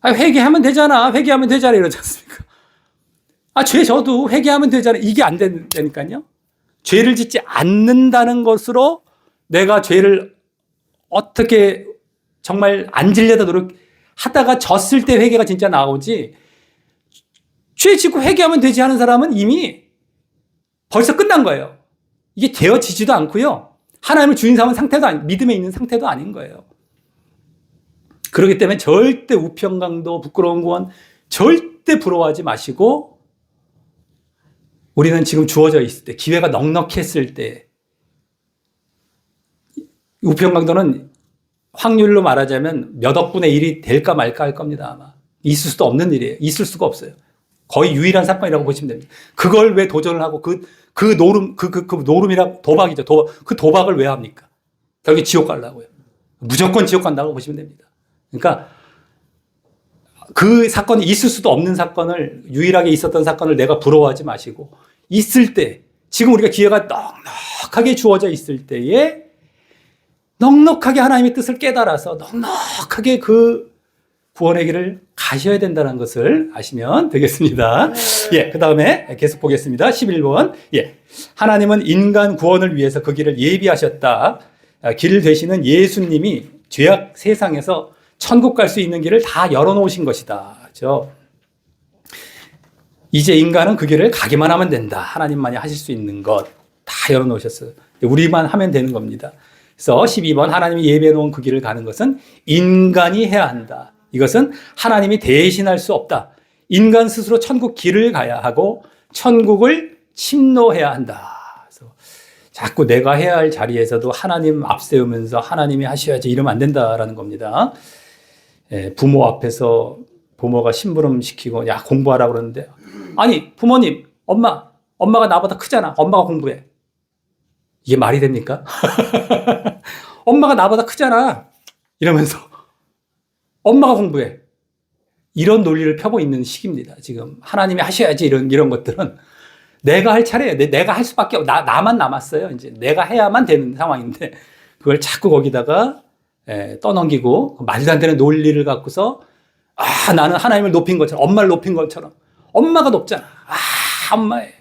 회개하면 되잖아. 회개하면 되잖아. 이러지 않습니까? 죄 저도 회개하면 되잖아. 이게 안 되니까요. 죄를 짓지 않는다는 것으로 내가 죄를 어떻게 정말 안 지려다 노력하다가 졌을 때 회개가 진짜 나오지. 죄 짓고 회개하면 되지 하는 사람은 이미 벌써 끝난 거예요. 이게 되어지지도 않고요. 하나님을 주인 삼은 상태도 믿음에 있는 상태도 아닌 거예요. 그렇기 때문에 절대 우평강도 부끄러운 구원 절대 부러워하지 마시고 우리는 지금 주어져 있을 때 기회가 넉넉했을 때 우평강도는 확률로 말하자면 몇 억분의 1이 될까 말까 할 겁니다. 아마 있을 수도 없는 일이에요. 있을 수가 없어요. 거의 유일한 사건이라고 보시면 됩니다. 그걸 왜 도전을 하고 그 노름이라 도박이죠. 그 도박을 왜 합니까? 결국에 지옥 가려고요. 무조건 지옥 간다고 보시면 됩니다. 그러니까 그 사건이 있을 수도 없는 사건을 유일하게 있었던 사건을 내가 부러워하지 마시고 있을 때 지금 우리가 기회가 넉넉하게 주어져 있을 때에 넉넉하게 하나님의 뜻을 깨달아서 넉넉하게 그 구원의 길을 가셔야 된다는 것을 아시면 되겠습니다. 예, 그 다음에 계속 보겠습니다. 11번. 예. 하나님은 인간 구원을 위해서 그 길을 예비하셨다. 길 되시는 예수님이 죄악 세상에서 천국 갈 수 있는 길을 다 열어놓으신 것이다. 그렇죠? 이제 인간은 그 길을 가기만 하면 된다. 하나님만이 하실 수 있는 것 다 열어놓으셨어요. 우리만 하면 되는 겁니다. 그래서 12번 하나님이 예배해 놓은 그 길을 가는 것은 인간이 해야 한다. 이것은 하나님이 대신할 수 없다. 인간 스스로 천국 길을 가야 하고 천국을 침노해야 한다. 그래서 자꾸 내가 해야 할 자리에서도 하나님 앞세우면서 하나님이 하셔야지 이러면 안 된다라는 겁니다. 부모 앞에서 부모가 심부름 시키고 야 공부하라 그러는데 아니 부모님 엄마가 나보다 크잖아. 엄마가 공부해. 이게 말이 됩니까? 엄마가 나보다 크잖아. 이러면서 엄마가 공부해. 이런 논리를 펴고 있는 시기입니다. 지금 하나님이 하셔야지 이런 것들은 내가 할 차례예요. 내가 할 수밖에 나만 남았어요. 이제 내가 해야만 되는 상황인데 그걸 자꾸 거기다가 떠넘기고 말도 안 되는 논리를 갖고서 나는 하나님을 높인 것처럼 엄마를 높인 것처럼 엄마가 높잖아. 엄마의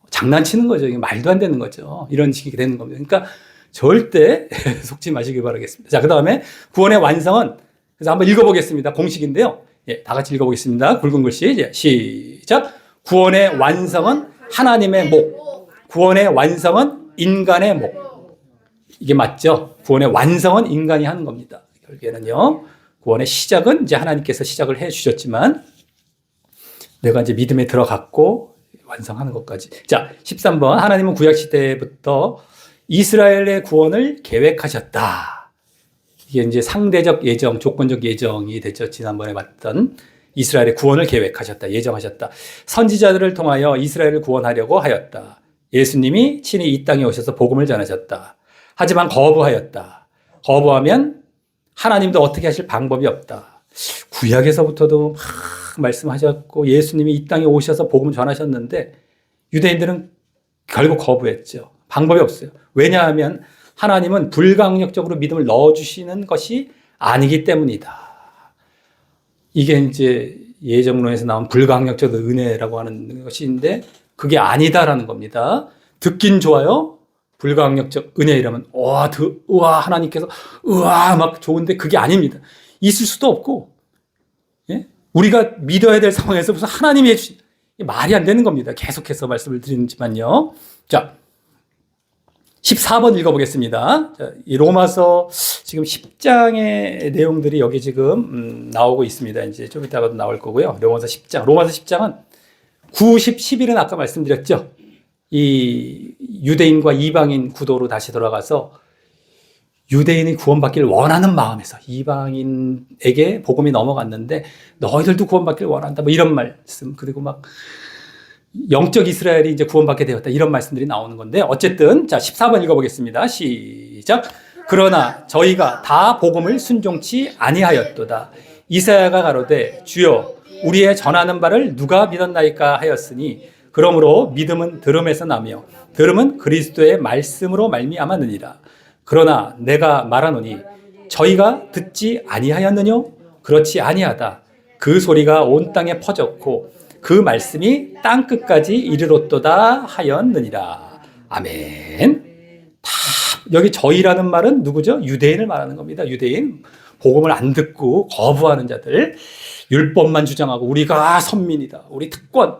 장난치는 거죠. 이게 말도 안 되는 거죠. 이런 식이 되는 겁니다. 그러니까 절대 속지 마시길 바라겠습니다. 자, 그 다음에 구원의 완성은 그래서 한번 읽어보겠습니다. 공식인데요. 다 같이 읽어보겠습니다. 굵은 글씨. 시작. 구원의 완성은 하나님의 목. 구원의 완성은 인간의 목. 이게 맞죠? 구원의 완성은 인간이 하는 겁니다. 결국에는요. 구원의 시작은 이제 하나님께서 시작을 해 주셨지만 내가 이제 믿음에 들어갔고 완성하는 것까지. 자, 13번. 하나님은 구약시대부터 이스라엘의 구원을 계획하셨다. 이게 이제 상대적 예정, 조건적 예정이 됐죠. 지난번에 봤던 이스라엘의 구원을 계획하셨다. 예정하셨다. 선지자들을 통하여 이스라엘을 구원하려고 하였다. 예수님이 친히 이 땅에 오셔서 복음을 전하셨다. 하지만 거부하였다. 거부하면 하나님도 어떻게 하실 방법이 없다. 구약에서부터도 막 말씀하셨고 예수님이 이 땅에 오셔서 복음을 전하셨는데 유대인들은 결국 거부했죠. 방법이 없어요. 왜냐하면 하나님은 불강력적으로 믿음을 넣어주시는 것이 아니기 때문이다. 이게 이제 예정론에서 나온 불강력적 은혜라고 하는 것인데 그게 아니다라는 겁니다. 듣긴 좋아요. 불강력적 은혜 이러면 우와 하나님께서 우와 막 좋은데 그게 아닙니다. 있을 수도 없고 우리가 믿어야 될 상황에서 무슨 하나님이 해주신 말이 안 되는 겁니다. 계속해서 말씀을 드리지만요. 자, 14번 읽어보겠습니다. 자, 이 로마서 지금 10장의 내용들이 여기 지금 나오고 있습니다. 이제 좀 이따가도 나올 거고요. 로마서 10장은 9, 10, 11은 아까 말씀드렸죠. 이 유대인과 이방인 구도로 다시 돌아가서 유대인이 구원받기를 원하는 마음에서 이방인에게 복음이 넘어갔는데 너희들도 구원받기를 원한다. 뭐 이런 말씀. 그리고 막 영적 이스라엘이 이제 구원받게 되었다. 이런 말씀들이 나오는 건데 어쨌든 자 14번 읽어보겠습니다. 시작. 그러나 저희가 다 복음을 순종치 아니하였도다. 이사야가 가로되 주여 우리의 전하는 바를 누가 믿었나이까 하였으니 그러므로 믿음은 들음에서 나며 들음은 그리스도의 말씀으로 말미암았느니라. 그러나 내가 말하노니 저희가 듣지 아니하였느뇨? 그렇지 아니하다. 그 소리가 온 땅에 퍼졌고 그 말씀이 땅 끝까지 이르렀도다 하였느니라. 아멘. 다 여기 저희라는 말은 누구죠? 유대인을 말하는 겁니다. 유대인 복음을 안 듣고 거부하는 자들, 율법만 주장하고 우리가 선민이다, 우리 특권,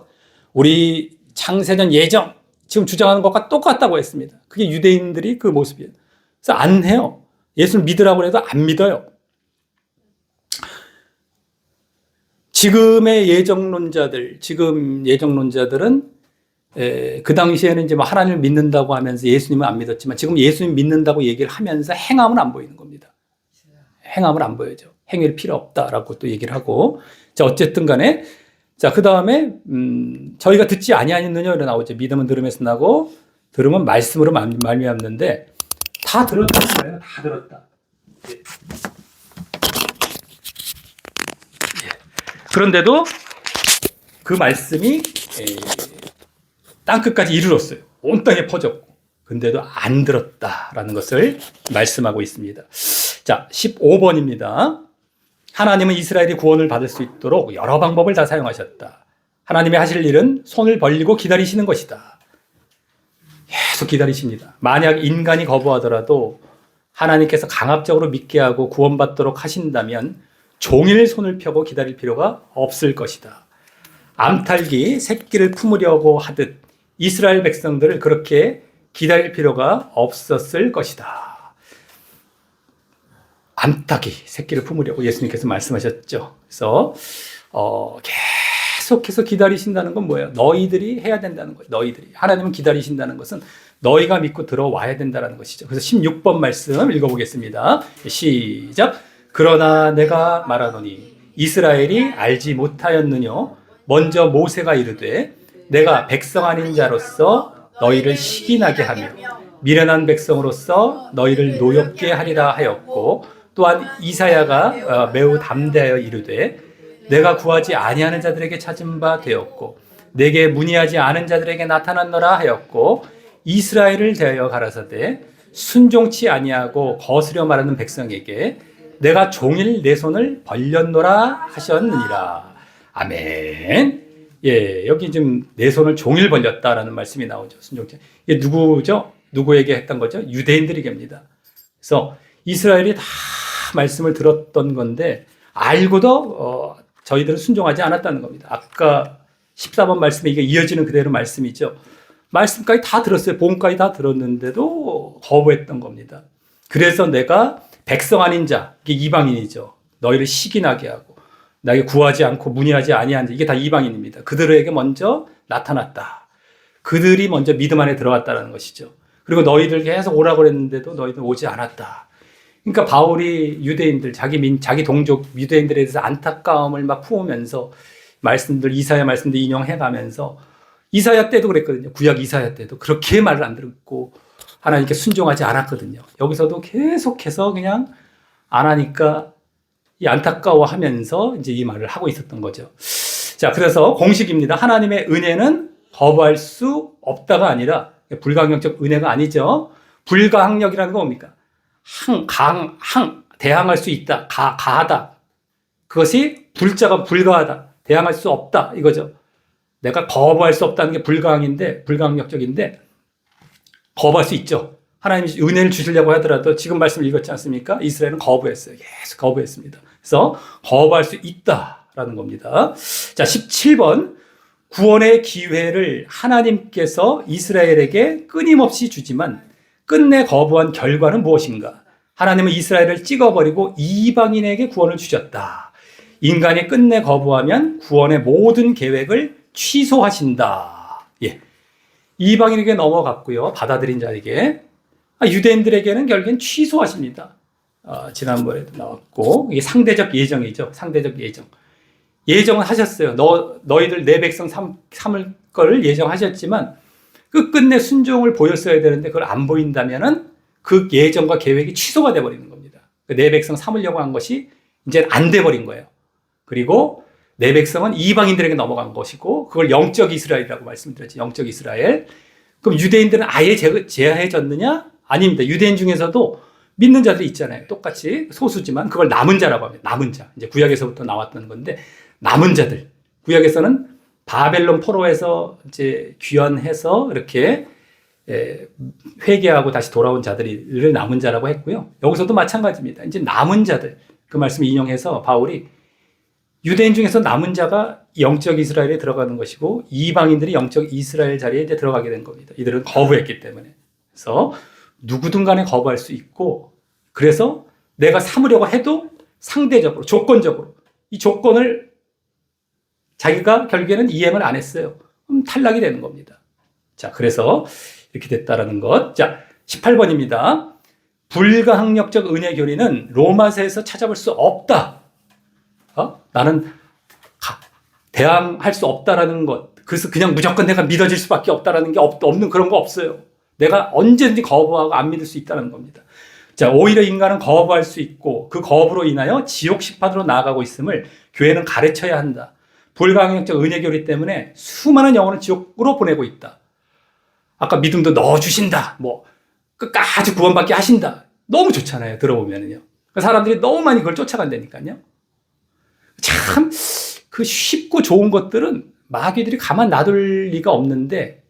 우리 창세전 예정 지금 주장하는 것과 똑같다고 했습니다. 그게 유대인들이 그 모습이에요. 그래서 안 해요. 예수를 믿으라고 해도 안 믿어요. 지금 예정론자들은 그 당시에는 이제 뭐 하나님을 믿는다고 하면서 예수님은 안 믿었지만 지금 예수님 믿는다고 얘기를 하면서 행함은 안 보이는 겁니다. 행함을 안 보여죠. 행위를 필요 없다라고 또 얘기를 하고. 자, 어쨌든 간에 자, 그 다음에 저희가 듣지 아니하였느냐 나오죠. 믿음은 들음에서 나고 들음은 말씀으로 말미암는데 다 들었다는 거예요. 다 들었다. 예. 그런데도 그 말씀이 땅 끝까지 이르렀어요. 온 땅에 퍼졌고. 근데도 안 들었다라는 것을 말씀하고 있습니다. 자, 15번입니다. 하나님은 이스라엘이 구원을 받을 수 있도록 여러 방법을 다 사용하셨다. 하나님이 하실 일은 손을 벌리고 기다리시는 것이다. 계속 기다리십니다. 만약 인간이 거부하더라도 하나님께서 강압적으로 믿게 하고 구원받도록 하신다면 종일 손을 펴고 기다릴 필요가 없을 것이다. 암탉이 새끼를 품으려고 하듯 이스라엘 백성들을 그렇게 기다릴 필요가 없었을 것이다. 암탉이 새끼를 품으려고 예수님께서 말씀하셨죠. 그래서 계속해서 기다리신다는 건 뭐예요? 너희들이 해야 된다는 거예요. 너희들이. 하나님은 기다리신다는 것은 너희가 믿고 들어와야 된다는 것이죠. 그래서 16번 말씀 읽어보겠습니다. 시작. 그러나 내가 말하노니 이스라엘이 알지 못하였느냐? 먼저 모세가 이르되 내가 백성 아닌 자로서 너희를 시기나게 하며 미련한 백성으로서 너희를 노엽게 하리라 하였고, 또한 이사야가 매우 담대하여 이르되 내가 구하지 아니하는 자들에게 찾은 바 되었고 내게 문의하지 않은 자들에게 나타났노라 하였고, 이스라엘을 대하여 가라사대 순종치 아니하고 거스려 말하는 백성에게 내가 종일 내 손을 벌렸노라 하셨느니라. 아멘. 예, 여기 지금 내 손을 종일 벌렸다라는 말씀이 나오죠. 순종치. 이게 누구죠? 누구에게 했던 거죠? 유대인들에게입니다. 그래서 이스라엘이 다 말씀을 들었던 건데 알고도 저희들은 순종하지 않았다는 겁니다. 아까 14번 말씀에 이게 이어지는 그대로 말씀이죠. 말씀까지 다 들었어요. 복음까지 다 들었는데도 거부했던 겁니다. 그래서 내가 백성 아닌 자, 이게 이방인이죠. 너희를 시기나게 하고 나에게 구하지 않고 문의하지 아니한 자, 이게 다 이방인입니다. 그들에게 먼저 나타났다. 그들이 먼저 믿음 안에 들어갔다는 것이죠. 그리고 너희들 계속 오라고 그랬는데도 너희들 오지 않았다. 그러니까 바울이 유대인들, 자기 동족 유대인들에 대해서 안타까움을 막 품으면서 말씀들, 이사야 말씀들 인용해가면서, 이사야 때도 그랬거든요. 구약 이사야 때도 그렇게 말을 안 듣고 하나님께 순종하지 않았거든요. 여기서도 계속해서 그냥 안 하니까 이 안타까워하면서 이제 이 말을 하고 있었던 거죠. 자, 그래서 공식입니다. 하나님의 은혜는 거부할 수 없다가 아니라, 불가항력적 은혜가 아니죠. 불가항력이라는 건 뭡니까? 대항할 수 있다. 가하다. 그것이 불자가 불가하다. 대항할 수 없다. 이거죠. 내가 거부할 수 없다는 게 불가항력적인데, 거부할 수 있죠. 하나님이 은혜를 주시려고 하더라도 지금 말씀을 읽었지 않습니까? 이스라엘은 거부했어요. 계속 거부했습니다. 그래서 거부할 수 있다라는 겁니다. 자, 17번. 구원의 기회를 하나님께서 이스라엘에게 끊임없이 주지만 끝내 거부한 결과는 무엇인가? 하나님은 이스라엘을 찍어버리고 이방인에게 구원을 주셨다. 인간이 끝내 거부하면 구원의 모든 계획을 취소하신다. 예. 이방인에게 넘어갔고요. 받아들인 자에게. 유대인들에게는 결국엔 취소하십니다. 지난번에도 나왔고, 이게 상대적 예정이죠. 상대적 예정. 예정은 하셨어요. 너희들 내 백성 삼을 걸 예정하셨지만 끝끝내 순종을 보였어야 되는데 그걸 안 보인다면은 그 예정과 계획이 취소가 돼버리는 겁니다. 내 백성 삼으려고 한 것이 이제 안 돼버린 거예요. 그리고 내 백성은 이방인들에게 넘어간 것이고, 그걸 영적 이스라엘이라고 말씀드렸죠. 영적 이스라엘. 그럼 유대인들은 아예 제하해졌느냐? 아닙니다. 유대인 중에서도 믿는 자들이 있잖아요. 똑같이 소수지만 그걸 남은 자라고 합니다. 남은 자. 이제 구약에서부터 나왔던 건데, 남은 자들. 구약에서는 바벨론 포로에서 이제 귀환해서 이렇게 회개하고 다시 돌아온 자들을 남은 자라고 했고요. 여기서도 마찬가지입니다. 이제 남은 자들. 그 말씀을 인용해서 바울이 유대인 중에서 남은 자가 영적 이스라엘에 들어가는 것이고, 이방인들이 영적 이스라엘 자리에 이제 들어가게 된 겁니다. 이들은 거부했기 때문에. 그래서 누구든 간에 거부할 수 있고, 그래서 내가 삼으려고 해도 상대적으로, 조건적으로 이 조건을 자기가 결국에는 이행을 안 했어요. 그럼 탈락이 되는 겁니다. 자, 그래서 이렇게 됐다라는 것. 자, 18번입니다. 불가항력적 은혜 교리는 로마서에서 찾아볼 수 없다. 나는 대항할 수 없다라는 것. 그래서 그냥 무조건 내가 믿어질 수밖에 없다라는 게 없는 그런 거 없어요. 내가 언제든지 거부하고 안 믿을 수 있다는 겁니다. 자, 오히려 인간은 거부할 수 있고 그 거부로 인하여 지옥 심판으로 나아가고 있음을 교회는 가르쳐야 한다. 불가항력적 은혜 교리 때문에 수많은 영혼을 지옥으로 보내고 있다. 아까 믿음도 넣어주신다. 끝까지 구원받게 하신다. 너무 좋잖아요. 들어보면은요. 사람들이 너무 많이 그걸 쫓아간다니까요. 참, 그 쉽고 좋은 것들은 마귀들이 가만 놔둘 리가 없는데,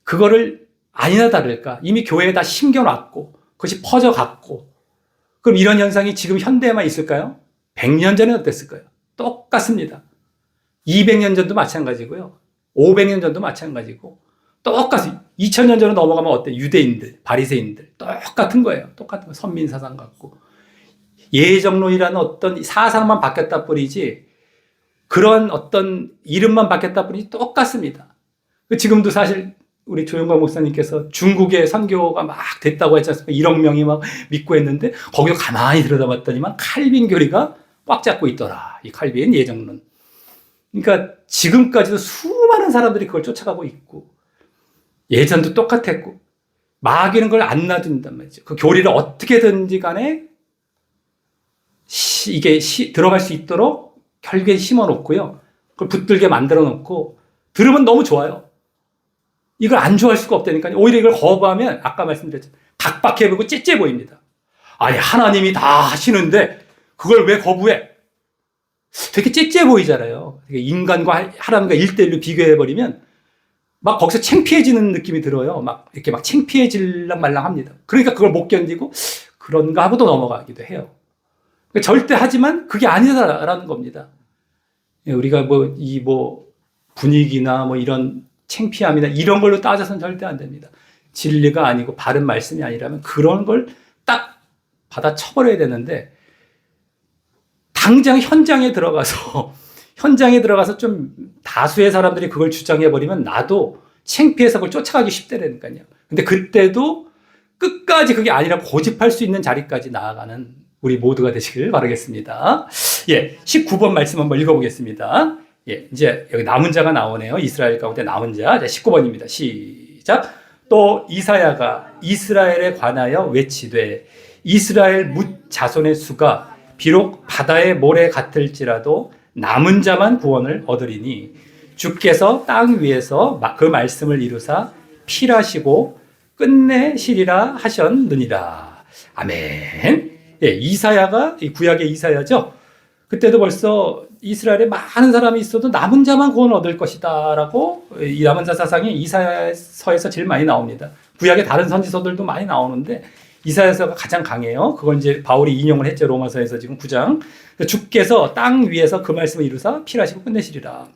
그거를 아니나 다를까 이미 교회에 다 심겨놨고 그것이 퍼져갔고, 그럼 이런 현상이 지금 현대에만 있을까요? 100년 전에 어땠을까요? 똑같습니다. 200년 전도 마찬가지고요. 500년 전도 마찬가지고, 똑같이 2000년 전으로 넘어가면 어때? 유대인들, 바리새인들 똑같은 거예요. 똑같은 거. 선민사상 같고 예정론이라는 어떤 사상만 바뀌었다 뿐이지 그런 어떤 이름만 바뀌었다 뿐이지 똑같습니다. 지금도 사실 우리 조영광 목사님께서 중국의 선교가 막 됐다고 했지 않습니까? 1억 명이 막 믿고 했는데 거기를 가만히 들여다봤더니만 칼빈 교리가 꽉 잡고 있더라. 이 칼빈 예정론. 그러니까 지금까지도 수많은 사람들이 그걸 쫓아가고 있고 예전도 똑같았고 마귀는 그걸 안 놔둔단 말이죠. 그 교리를 어떻게든지 간에 이게 들어갈 수 있도록 결국엔 심어놓고요. 그걸 붙들게 만들어 놓고 들으면 너무 좋아요. 이걸 안 좋아할 수가 없다니까요. 오히려 이걸 거부하면 아까 말씀드렸죠. 각박해 보이고 째째 보입니다. 아니 하나님이 다 하시는데 그걸 왜 거부해? 되게 째째 보이잖아요. 인간과 하나님과 1대1로 비교해버리면 막 거기서 창피해지는 느낌이 들어요. 막 이렇게 막 창피해질랑 말랑 합니다. 그러니까 그걸 못 견디고 그런가 하고도 넘어가기도 해요. 절대 하지만 그게 아니다라는 겁니다. 우리가 분위기나 이런 창피함이나 이런 걸로 따져서는 절대 안 됩니다. 진리가 아니고 바른 말씀이 아니라면 그런 걸 딱 받아 쳐버려야 되는데 당장 현장에 들어가서 좀 다수의 사람들이 그걸 주장해버리면 나도 창피해서 그걸 쫓아가기 쉽다니까요. 근데 그때도 끝까지 그게 아니라 고집할 수 있는 자리까지 나아가는 우리 모두가 되시길 바라겠습니다. 19번 말씀 한번 읽어보겠습니다. 이제 여기 남은 자가 나오네요. 이스라엘 가운데 남은 자. 19번입니다. 시작. 또 이사야가 이스라엘에 관하여 외치되 이스라엘 뭇 자손의 수가 비록 바다의 모래 같을지라도 남은 자만 구원을 얻으리니 주께서 땅 위에서 그 말씀을 이루사 필하시고 끝내시리라 하셨느니라. 아멘. 이사야가 구약의 이사야죠. 그때도 벌써 이스라엘에 많은 사람이 있어도 남은 자만 구원을 얻을 것이다 라고 이 남은 자 사상이 이사야서에서 제일 많이 나옵니다. 구약의 다른 선지서들도 많이 나오는데 이사야서가 가장 강해요. 그걸 이제 바울이 인용을 했죠. 로마서에서 지금 9장. 주께서 땅 위에서 그 말씀을 이루사 필하시고 끝내시리라.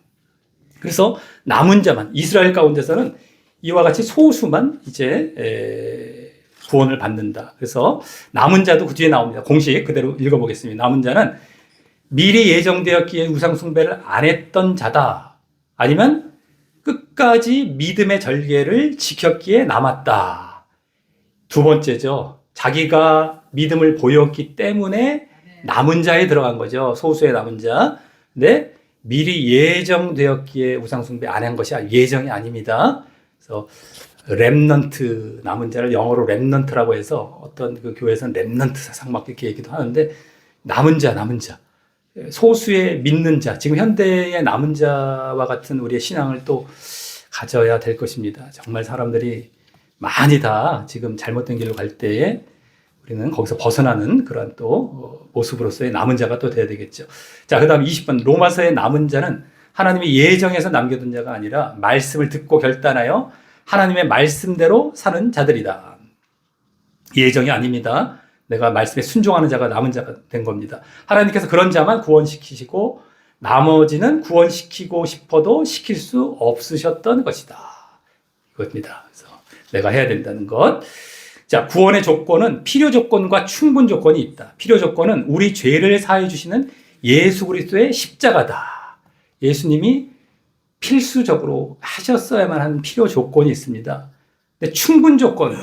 그래서 남은 자만, 이스라엘 가운데서는 이와 같이 소수만 이제 구원을 받는다. 그래서 남은 자도 그 뒤에 나옵니다. 공식 그대로 읽어보겠습니다. 남은 자는 미리 예정되었기에 우상 숭배를 안 했던 자다. 아니면 끝까지 믿음의 절개를 지켰기에 남았다. 두 번째죠. 자기가 믿음을 보였기 때문에 남은 자에 들어간 거죠. 소수의 남은 자. 근데 미리 예정되었기에 우상 숭배 안 한 것이 예정이 아닙니다. 그래서 렘넌트, 남은 자를 영어로 렘넌트라고 해서 어떤 그 교회에서는 렘넌트 사상 막 이렇게 얘기도 하는데 남은 자. 소수의 믿는 자, 지금 현대의 남은 자와 같은 우리의 신앙을 또 가져야 될 것입니다. 정말 사람들이 많이 다 지금 잘못된 길로 갈 때에 우리는 거기서 벗어나는 그런 또 모습으로서의 남은 자가 또 돼야 되겠죠. 자, 그 다음 20번. 로마서의 남은 자는 하나님이 예정해서 남겨둔 자가 아니라 말씀을 듣고 결단하여 하나님의 말씀대로 사는 자들이다. 예정이 아닙니다. 내가 말씀에 순종하는 자가 남은 자가 된 겁니다. 하나님께서 그런 자만 구원시키시고 나머지는 구원시키고 싶어도 시킬 수 없으셨던 것이다. 이겁니다. 그래서 내가 해야 된다는 것. 자, 구원의 조건은 필요 조건과 충분 조건이 있다. 필요 조건은 우리 죄를 사해 주시는 예수 그리스도의 십자가다. 예수님이 필수적으로 하셨어야만 하는 필요 조건이 있습니다. 근데 충분 조건은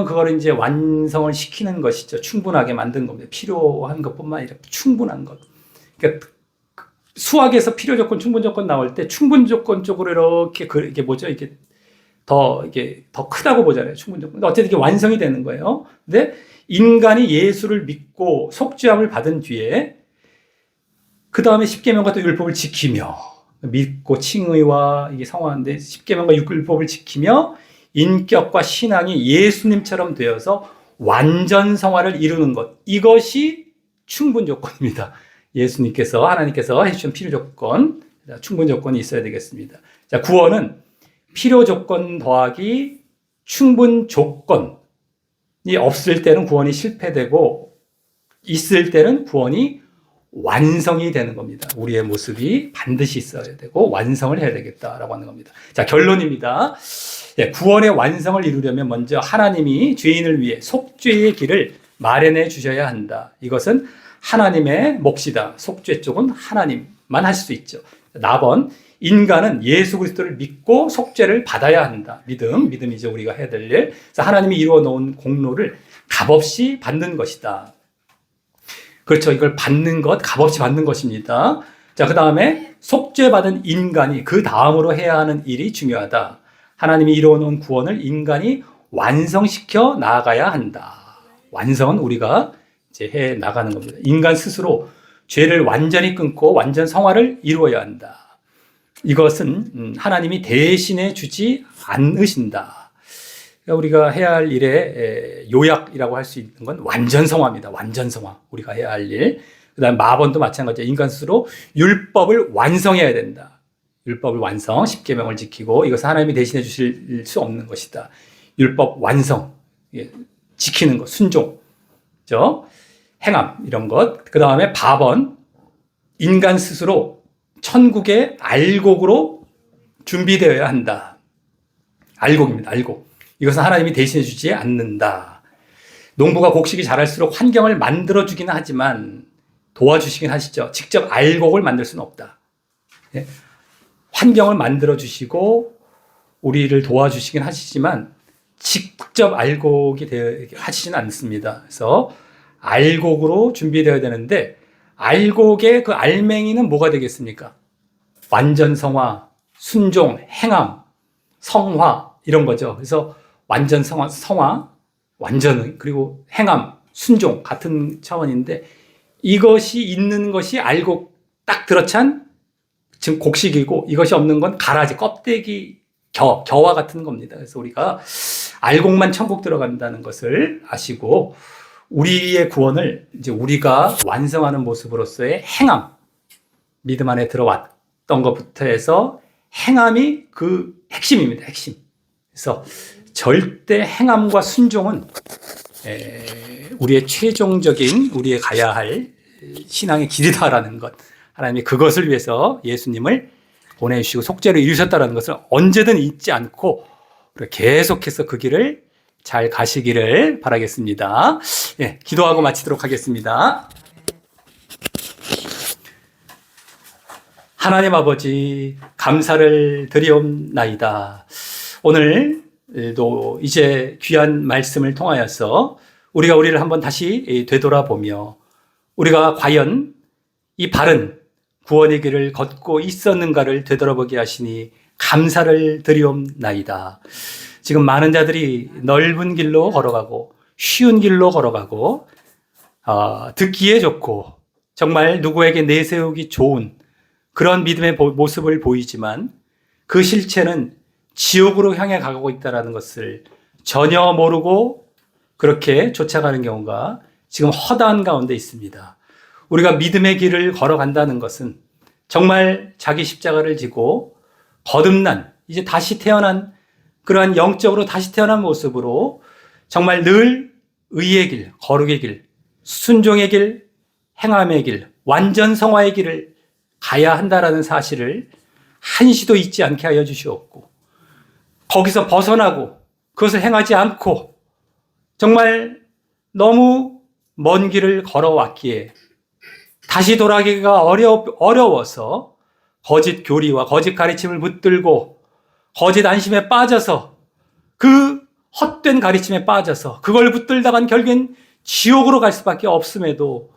그걸 이제 완성을 시키는 것이죠. 충분하게 만든 겁니다. 필요한 것뿐만 아니라 충분한 것. 그러니까 수학에서 필요 조건, 충분 조건 나올 때 충분 조건 쪽으로 이게 뭐죠? 이게 더 크다고 보잖아요. 충분 조건. 어쨌든 이게 완성이 되는 거예요. 근데 인간이 예수를 믿고 속죄함을 받은 뒤에 그 다음에 십계명과 또 율법을 지키며 믿고 칭의와 이게 성화인데 십계명과 율법을 지키며 인격과 신앙이 예수님처럼 되어서 완전 성화를 이루는 것. 이것이 충분 조건입니다. 예수님께서, 하나님께서 해주신 필요 조건, 충분 조건이 있어야 되겠습니다. 자, 구원은 필요 조건 더하기 충분 조건이 없을 때는 구원이 실패되고 있을 때는 구원이 완성이 되는 겁니다. 우리의 모습이 반드시 있어야 되고 완성을 해야 되겠다라고 하는 겁니다. 자, 결론입니다. 구원의 완성을 이루려면 먼저 하나님이 죄인을 위해 속죄의 길을 마련해 주셔야 한다. 이것은 하나님의 몫이다. 속죄 쪽은 하나님만 하실 수 있죠. 4번, 인간은 예수 그리스도를 믿고 속죄를 받아야 한다. 믿음이죠. 우리가 해야 될 일. 그래서 하나님이 이루어 놓은 공로를 값없이 받는 것이다. 그렇죠. 이걸 받는 것, 값없이 받는 것입니다. 자, 그 다음에 속죄받은 인간이 그 다음으로 해야 하는 일이 중요하다. 하나님이 이루어 놓은 구원을 인간이 완성시켜 나아가야 한다. 완성은 우리가 이제 해 나가는 겁니다. 인간 스스로 죄를 완전히 끊고 완전 성화를 이루어야 한다. 이것은 하나님이 대신해 주지 않으신다. 우리가 해야 할 일의 요약이라고 할 수 있는 건 완전 성화입니다. 완전 성화. 우리가 해야 할 일. 그 다음 마번도 마찬가지예요. 인간 스스로 율법을 완성해야 된다. 율법을 완성, 십계명을 지키고 이것은 하나님이 대신해 주실 수 없는 것이다. 율법 완성, 지키는 것, 순종, 행함 이런 것. 그 다음에 바번, 인간 스스로 천국의 알곡으로 준비되어야 한다. 알곡입니다. 알곡. 이것은 하나님이 대신해 주지 않는다. 농부가 곡식이 자랄수록 환경을 만들어주기는 하지만 도와주시긴 하시죠. 직접 알곡을 만들 수는 없다. 환경을 만들어주시고 우리를 도와주시긴 하시지만 직접 알곡이 하시지는 않습니다. 그래서 알곡으로 준비되어야 되는데 알곡의 그 알맹이는 뭐가 되겠습니까? 완전 성화, 순종, 행함, 성화 이런 거죠. 그래서 완전 성화, 완전 그리고 행함, 순종 같은 차원인데 이것이 있는 것이 알곡 딱 들어찬 지금 곡식이고 이것이 없는 건 가라지, 껍데기, 겨와 같은 겁니다. 그래서 우리가 알곡만 천국 들어간다는 것을 아시고 우리의 구원을 이제 우리가 완성하는 모습으로서의 행함, 믿음 안에 들어왔던 것부터 해서 행함이 그 핵심입니다. 핵심. 그래서 절대 행함과 순종은 우리의 최종적인 우리의 가야 할 신앙의 길이다라는 것. 하나님이 그것을 위해서 예수님을 보내주시고 속죄를 이루셨다는 것을 언제든 잊지 않고 계속해서 그 길을 잘 가시기를 바라겠습니다. 기도하고 마치도록 하겠습니다. 하나님 아버지 감사를 드리옵나이다. 오늘도 이제 귀한 말씀을 통하여서 우리가 우리를 한번 다시 되돌아보며 우리가 과연 이 바른 구원의 길을 걷고 있었는가를 되돌아보게 하시니 감사를 드리옵나이다. 지금 많은 자들이 넓은 길로 걸어가고 쉬운 길로 걸어가고 듣기에 좋고 정말 누구에게 내세우기 좋은 그런 믿음의 모습을 보이지만 그 실체는 지옥으로 향해 가고 있다는 것을 전혀 모르고 그렇게 쫓아가는 경우가 지금 허다한 가운데 있습니다. 우리가 믿음의 길을 걸어간다는 것은 정말 자기 십자가를 지고 거듭난 이제 다시 태어난 그러한 영적으로 다시 태어난 모습으로 정말 늘 의의 길, 거룩의 길, 순종의 길, 행함의 길, 완전 성화의 길을 가야 한다라는 사실을 한시도 잊지 않게 하여 주시옵고 거기서 벗어나고 그것을 행하지 않고 정말 너무 먼 길을 걸어왔기에 다시 돌아가기가 어려워서 거짓 교리와 거짓 가르침을 붙들고 거짓 안심에 빠져서 그 헛된 가르침에 빠져서 그걸 붙들다간 결국엔 지옥으로 갈 수밖에 없음에도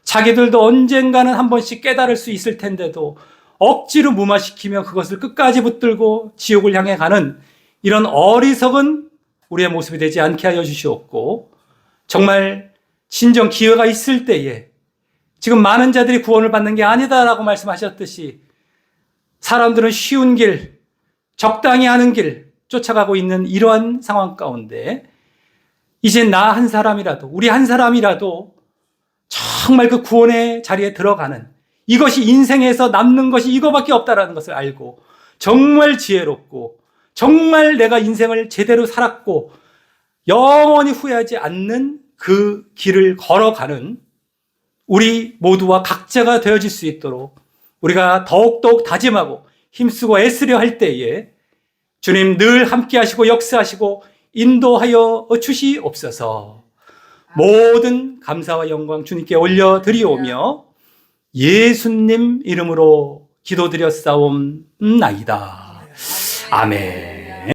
자기들도 언젠가는 한 번씩 깨달을 수 있을 텐데도 억지로 무마시키며 그것을 끝까지 붙들고 지옥을 향해 가는 이런 어리석은 우리의 모습이 되지 않게 하여 주시옵고 정말 진정 기회가 있을 때에 지금 많은 자들이 구원을 받는 게 아니다라고 말씀하셨듯이 사람들은 쉬운 길, 적당히 하는 길 쫓아가고 있는 이러한 상황 가운데 이제 나 한 사람이라도 우리 한 사람이라도 정말 그 구원의 자리에 들어가는 이것이 인생에서 남는 것이 이거밖에 없다라는 것을 알고 정말 지혜롭고 정말 내가 인생을 제대로 살았고 영원히 후회하지 않는 그 길을 걸어가는 우리 모두와 각자가 되어질 수 있도록 우리가 더욱더욱 다짐하고 힘쓰고 애쓰려 할 때에 주님 늘 함께 하시고 역사하시고 인도하여 주시옵소서. 모든 감사와 영광 주님께 올려드리오며 예수님 이름으로 기도드렸사옵나이다. 아멘.